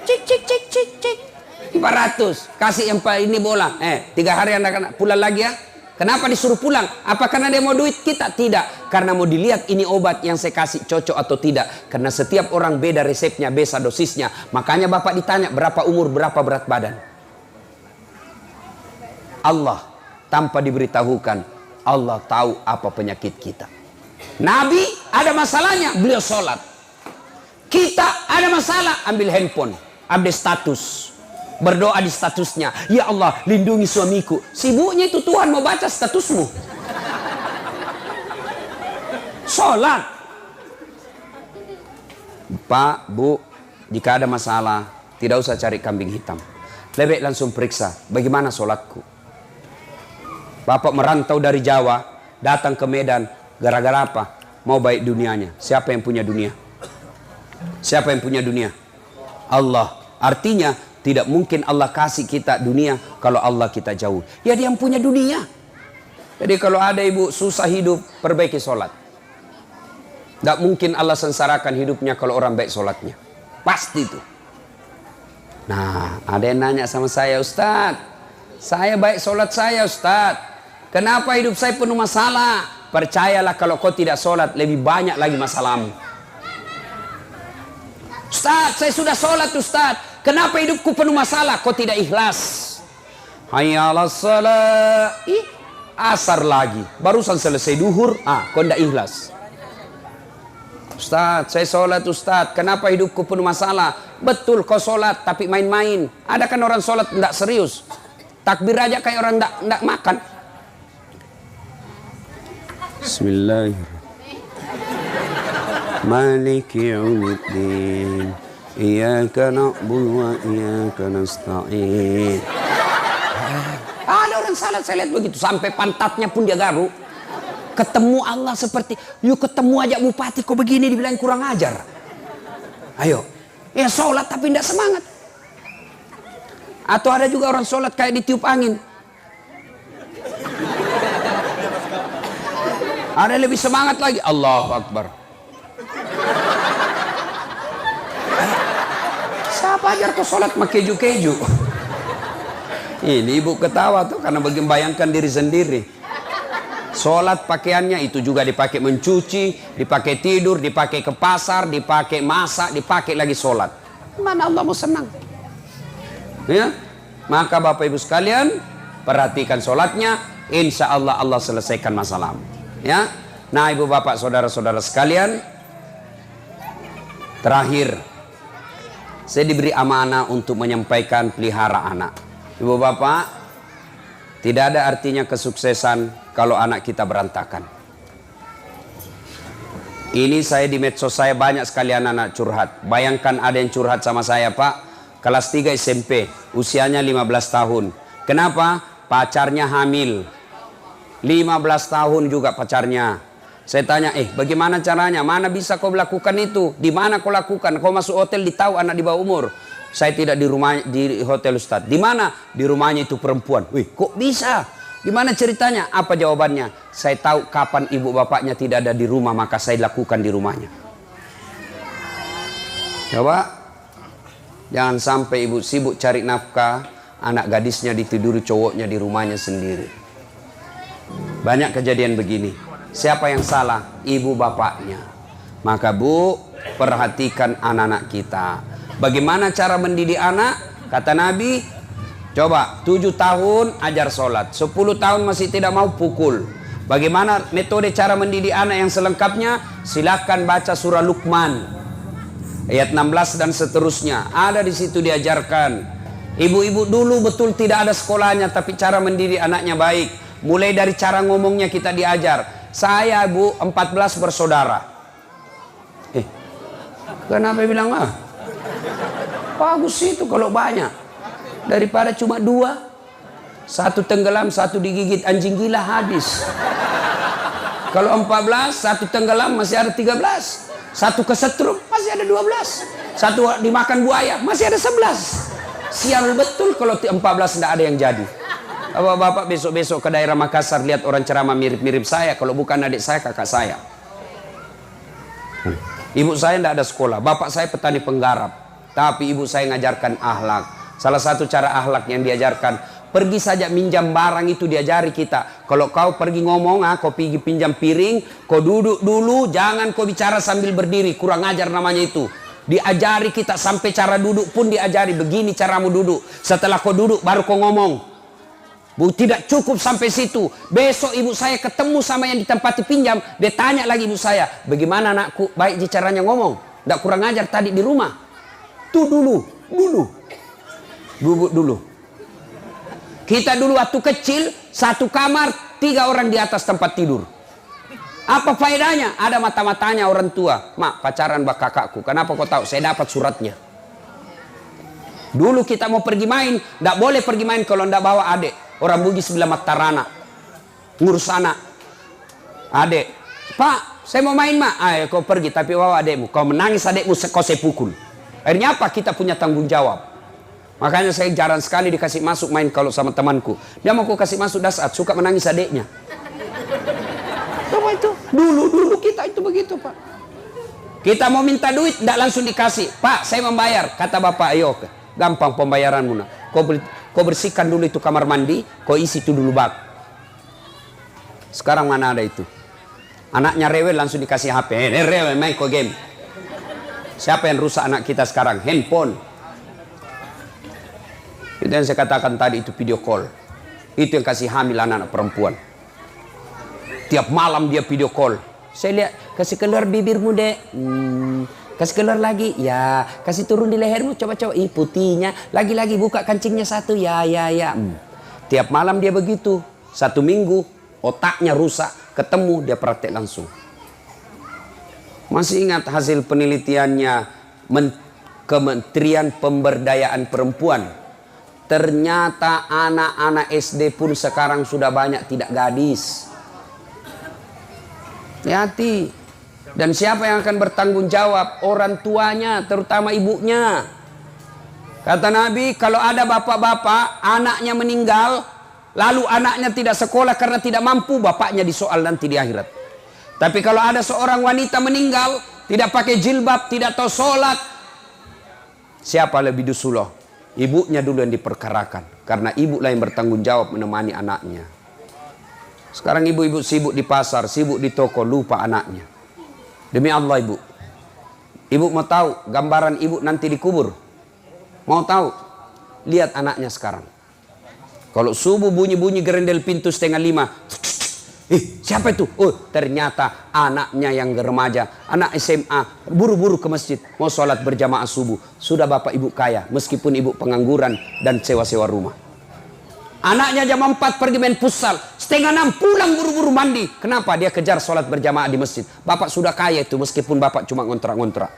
Cik. 400. Kasih yang ini bola. 3 hari anda kena pulang lagi ya. Kenapa disuruh pulang? Apa karena dia mau duit kita? Tidak. Karena mau dilihat ini obat yang saya kasih cocok atau tidak. Karena setiap orang beda resepnya, beda dosisnya. Makanya bapak ditanya berapa umur, berapa berat badan. Allah tanpa diberitahukan, Allah tahu apa penyakit kita. Nabi ada masalahnya, beliau sholat. Kita ada masalah, ambil handphone, update status. Berdoa di statusnya, ya Allah lindungi suamiku. Sibuknya itu Tuhan mau baca statusmu. Sholat. Pak, Bu, jika ada masalah, tidak usah cari kambing hitam. Lebih langsung periksa, bagaimana sholatku. Bapak merantau dari Jawa, datang ke Medan, gara-gara apa? Mau baik dunianya. Siapa yang punya dunia? Siapa yang punya dunia? Allah. Artinya, tidak mungkin Allah kasih kita dunia kalau Allah kita jauh. Ya dia yang punya dunia. Jadi kalau ada ibu susah hidup, perbaiki sholat. Tidak mungkin Allah sengsarakan hidupnya kalau orang baik sholatnya. Pasti itu. Nah, ada yang nanya sama saya, Ustaz, saya baik sholat saya Ustaz. Kenapa hidup saya penuh masalah? Percayalah kalau kau tidak sholat, lebih banyak lagi masalahmu. Ustaz, saya sudah sholat Ustaz. Kenapa hidupku penuh masalah? Kau tidak ikhlas. Hayya 'alas shalah. Asar lagi. Barusan selesai duhur. Kau tidak ikhlas. Ustaz, saya sholat Ustaz, kenapa hidupku penuh masalah? Betul kau sholat tapi main-main. Ada kan orang sholat tidak serius, takbir aja kayak orang tidak makan. Bismillahirrahmanirrahim. Maliki yaumiddin, iyyaka na'budu wa iyyaka nasta'in. Ada orang salat saya lihat begitu, sampai pantatnya pun dia garuk. Ketemu Allah seperti, yuk ketemu aja bupati kok begini, dibilang kurang ajar. Ayo, ya sholat tapi tidak semangat. Atau ada juga orang sholat kayak ditiup angin. Ada lebih semangat lagi, Allahu Akbar. Siapa ajar kok sholat sama keju-keju? Ini ibu ketawa tuh karena bagi membayangkan diri sendiri. Sholat pakaiannya itu juga dipakai mencuci, dipakai tidur, dipakai ke pasar, dipakai masak, dipakai lagi sholat. Mana Allah mau senang? Ya, maka Bapak Ibu sekalian perhatikan sholatnya, insya Allah Allah selesaikan masalah. Ya, nah Ibu Bapak saudara-saudara sekalian, terakhir saya diberi amanah untuk menyampaikan pelihara anak. Ibu Bapak, tidak ada artinya kesuksesan kalau anak kita berantakan. Ini saya di medsos saya banyak sekali anak-anak curhat. Bayangkan ada yang curhat sama saya, Pak, kelas 3 SMP, usianya 15 tahun. Kenapa? Pacarnya hamil. 15 tahun juga pacarnya. Saya tanya, bagaimana caranya? Mana bisa kau melakukan itu? Di mana kau lakukan? Kau masuk hotel ditahu anak di bawah umur. Saya tidak di rumah, di hotel Ustaz. Di mana? Di rumahnya itu perempuan. Wih, kok bisa? Gimana ceritanya? Apa jawabannya? Saya tahu kapan ibu bapaknya tidak ada di rumah, maka saya lakukan di rumahnya. Coba, jangan sampai ibu sibuk cari nafkah, anak gadisnya ditiduri cowoknya di rumahnya sendiri. Banyak kejadian begini. Siapa yang salah? Ibu bapaknya. Maka Bu, perhatikan anak-anak kita. Bagaimana cara mendidik anak? Kata Nabi, coba 7 tahun ajar sholat, 10 tahun masih tidak mau pukul. Bagaimana metode cara mendidik anak yang selengkapnya? Silakan baca surah Luqman ayat 16 dan seterusnya. Ada di situ diajarkan. Ibu-ibu dulu betul tidak ada sekolahnya, tapi cara mendidik anaknya baik. Mulai dari cara ngomongnya kita diajar. Saya Bu 14 bersaudara. Kenapa bilang bagus itu kalau banyak, daripada cuma 2, satu tenggelam, satu digigit anjing gila, habis. Kalau 14, satu tenggelam masih ada 13, satu kesetrum masih ada 12, satu dimakan buaya masih ada 11. Sial betul kalau 14 tidak ada yang jadi. Bapak besok-besok ke daerah Makassar lihat orang ceramah mirip-mirip saya, kalau bukan adik saya kakak saya. Ibu saya tidak ada sekolah, bapak saya petani penggarap, tapi ibu saya ngajarkan akhlak. Salah satu cara akhlak yang diajarkan, pergi saja minjam barang itu diajari kita. Kalau kau pergi ngomong, kau pergi pinjam piring, kau duduk dulu, jangan kau bicara sambil berdiri, kurang ajar namanya itu. Diajari kita sampai cara duduk pun diajari, begini caramu duduk. Setelah kau duduk baru kau ngomong. Bu, tidak cukup sampai situ. Besok ibu saya ketemu sama yang ditempati pinjam, dia tanya lagi ibu saya, bagaimana anakku, baik di caranya ngomong, tidak kurang ajar tadi di rumah. Tuh dulu. Bubuk dulu. Kita dulu waktu kecil, satu kamar, 3 orang di atas tempat tidur. Apa faedahnya? Ada mata-matanya orang tua. Mak, pacaran bak kakakku. Kenapa kau tahu? Saya dapat suratnya. Dulu kita mau pergi main, tidak boleh pergi main kalau tidak bawa adik. Orang Bugis sebelah Matarana, ngurus anak. Adik, Pak, saya mau main Mak. Ayo kau pergi, tapi bawa adikmu. Kau menangis adikmu, kau saya pukul. Akhirnya apa? Kita punya tanggung jawab. Makanya saya jarang sekali dikasih masuk main kalau sama temanku. Dia mau kau kasih masuk dasar, suka menangis adiknya. Apa itu? Dulu kita itu begitu Pak. Kita mau minta duit, tidak langsung dikasih. Pak, saya membayar. Kata bapak, ayo, gampang pembayaranmu. Nah. Kau bersihkan dulu itu kamar mandi, kau isi itu dulu bak. Sekarang mana ada itu? Anaknya rewel langsung dikasih HP. Rewel main kau game. Siapa yang rusak anak kita sekarang? Handphone. Itu yang saya katakan tadi, itu video call. Itu yang kasih hamil anak-anak perempuan. Tiap malam dia video call. Saya lihat, kasih keluar bibirmu dek. Kasih keluar lagi. Ya, kasih turun di lehermu. Coba-coba. Ih, putihnya. Lagi-lagi buka kancingnya satu. Ya. Tiap malam dia begitu. 1 minggu, otaknya rusak. Ketemu, dia praktek langsung. Masih ingat hasil penelitiannya Kementerian Pemberdayaan Perempuan. Ternyata anak-anak SD pun sekarang sudah banyak tidak gadis. Hati-hati. Dan siapa yang akan bertanggung jawab? Orang tuanya, terutama ibunya. Kata Nabi, kalau ada bapak-bapak, anaknya meninggal, lalu anaknya tidak sekolah karena tidak mampu, bapaknya disoal nanti di akhirat. Tapi kalau ada seorang wanita meninggal, tidak pakai jilbab, tidak tahu sholat, siapa lebih disuloh? Ibunya dulu yang diperkarakan. Karena ibu lah yang bertanggung jawab menemani anaknya. Sekarang ibu-ibu sibuk di pasar, sibuk di toko, lupa anaknya. Demi Allah ibu. Ibu mau tahu gambaran ibu nanti dikubur? Mau tahu? Lihat anaknya sekarang. Kalau subuh bunyi-bunyi gerendel pintu 4:30. Siapa itu? Oh, ternyata anaknya yang remaja, anak SMA, buru-buru ke masjid, mau sholat berjamaah subuh. Sudah bapak ibu kaya, meskipun ibu pengangguran dan sewa-sewa rumah. Anaknya jam 4 pergi main futsal, 5:30 pulang buru-buru mandi. Kenapa? Dia kejar sholat berjamaah di masjid. Bapak sudah kaya itu, meskipun bapak cuma ngontrak-ngontrak.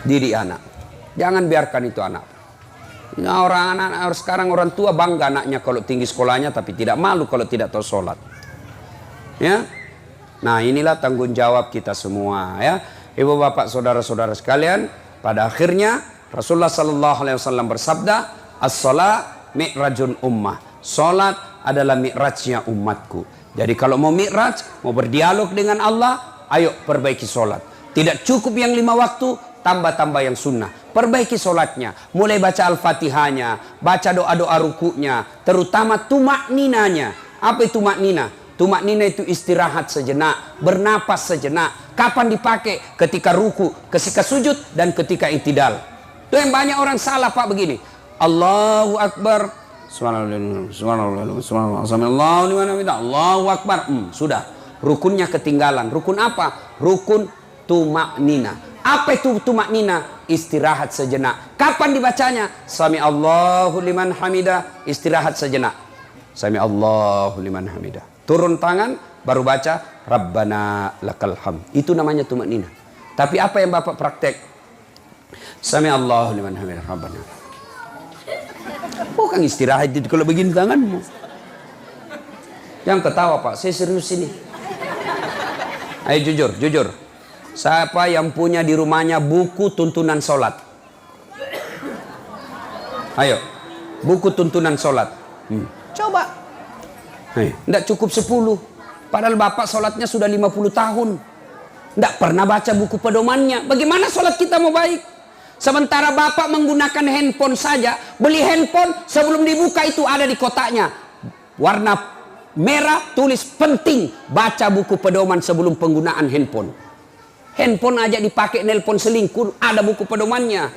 Didik anak. Jangan biarkan itu anak. Nah, anak sekarang orang tua bangga anaknya kalau tinggi sekolahnya, tapi tidak malu kalau tidak tahu sholat. Ya, nah inilah tanggung jawab kita semua ya, ibu bapak saudara-saudara sekalian. Pada akhirnya Rasulullah Sallallahu Alaihi Wasallam bersabda, as-sholat mi'rajun ummah. Sholat adalah mi'rajnya umatku. Jadi kalau mau mi'raj, mau berdialog dengan Allah, ayo perbaiki sholat. Tidak cukup yang 5 waktu, tambah-tambah yang sunnah. Perbaiki sholatnya, mulai baca al-fatihahnya, baca doa-doa rukunya, terutama tumakninanya. Apa itu tumaknina? Tumaknina itu istirahat sejenak, bernapas sejenak. Kapan dipakai? Ketika ruku, ketika sujud, dan ketika i'tidal. Itu yang banyak orang salah pak begini. Allahu Akbar, subhanallah, Allahu Akbar. Sudah, rukunnya ketinggalan. Rukun apa? Rukun tumaknina. Apa itu tumaknina? Istirahat sejenak. Kapan dibacanya? Sami Allahu liman hamidah. Istirahat sejenak. Sami Allahu liman hamidah. Turun tangan, baru baca Rabbana lakal hamd. Itu namanya tumaknina. Tapi apa yang bapak praktek? Sami Allahu liman hamidah. Rabbana. Bukan istirahat itu kalau begini tanganmu. Jangan ketawa pak, saya serius ini. Ayo jujur, jujur. Siapa yang punya di rumahnya buku tuntunan sholat? Ayo, buku tuntunan sholat. Coba. Tidak cukup 10. Padahal bapak sholatnya sudah 50 tahun. Tidak pernah baca buku pedomannya. Bagaimana sholat kita mau baik? Sementara bapak menggunakan handphone saja. Beli handphone, sebelum dibuka itu ada di kotaknya. Warna merah, tulis penting. Baca buku pedoman sebelum penggunaan handphone. Handphone aja dipakai nelpon selingkuh, ada buku pedomannya.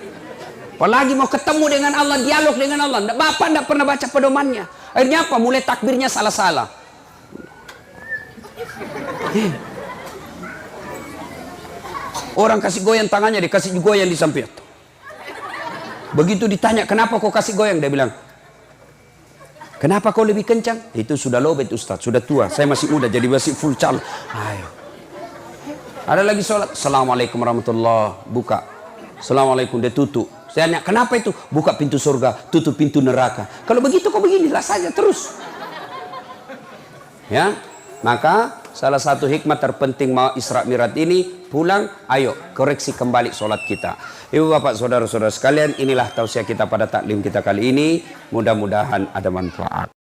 Apalagi mau ketemu dengan Allah, dialog dengan Allah. Bapak tidak pernah baca pedomannya. Akhirnya apa? Mulai takbirnya salah-salah. Orang kasih goyang tangannya, dikasih goyang di samping. Begitu ditanya, kenapa kau kasih goyang? Dia bilang, kenapa kau lebih kencang? Itu sudah lobet Ustaz, sudah tua. Saya masih muda, jadi masih full cal. Ayo. Ada lagi sholat, Assalamualaikum warahmatullahi, buka. Assalamualaikum, dia tutup. Saya tanya, kenapa itu? Buka pintu surga, tutup pintu neraka. Kalau begitu kok beginilah saja terus. Ya, maka salah satu hikmah terpenting mau Isra Mi'raj ini, pulang, ayo koreksi kembali sholat kita. Ibu bapak saudara-saudara sekalian, inilah tausiah kita pada taklim kita kali ini. Mudah-mudahan ada manfaat.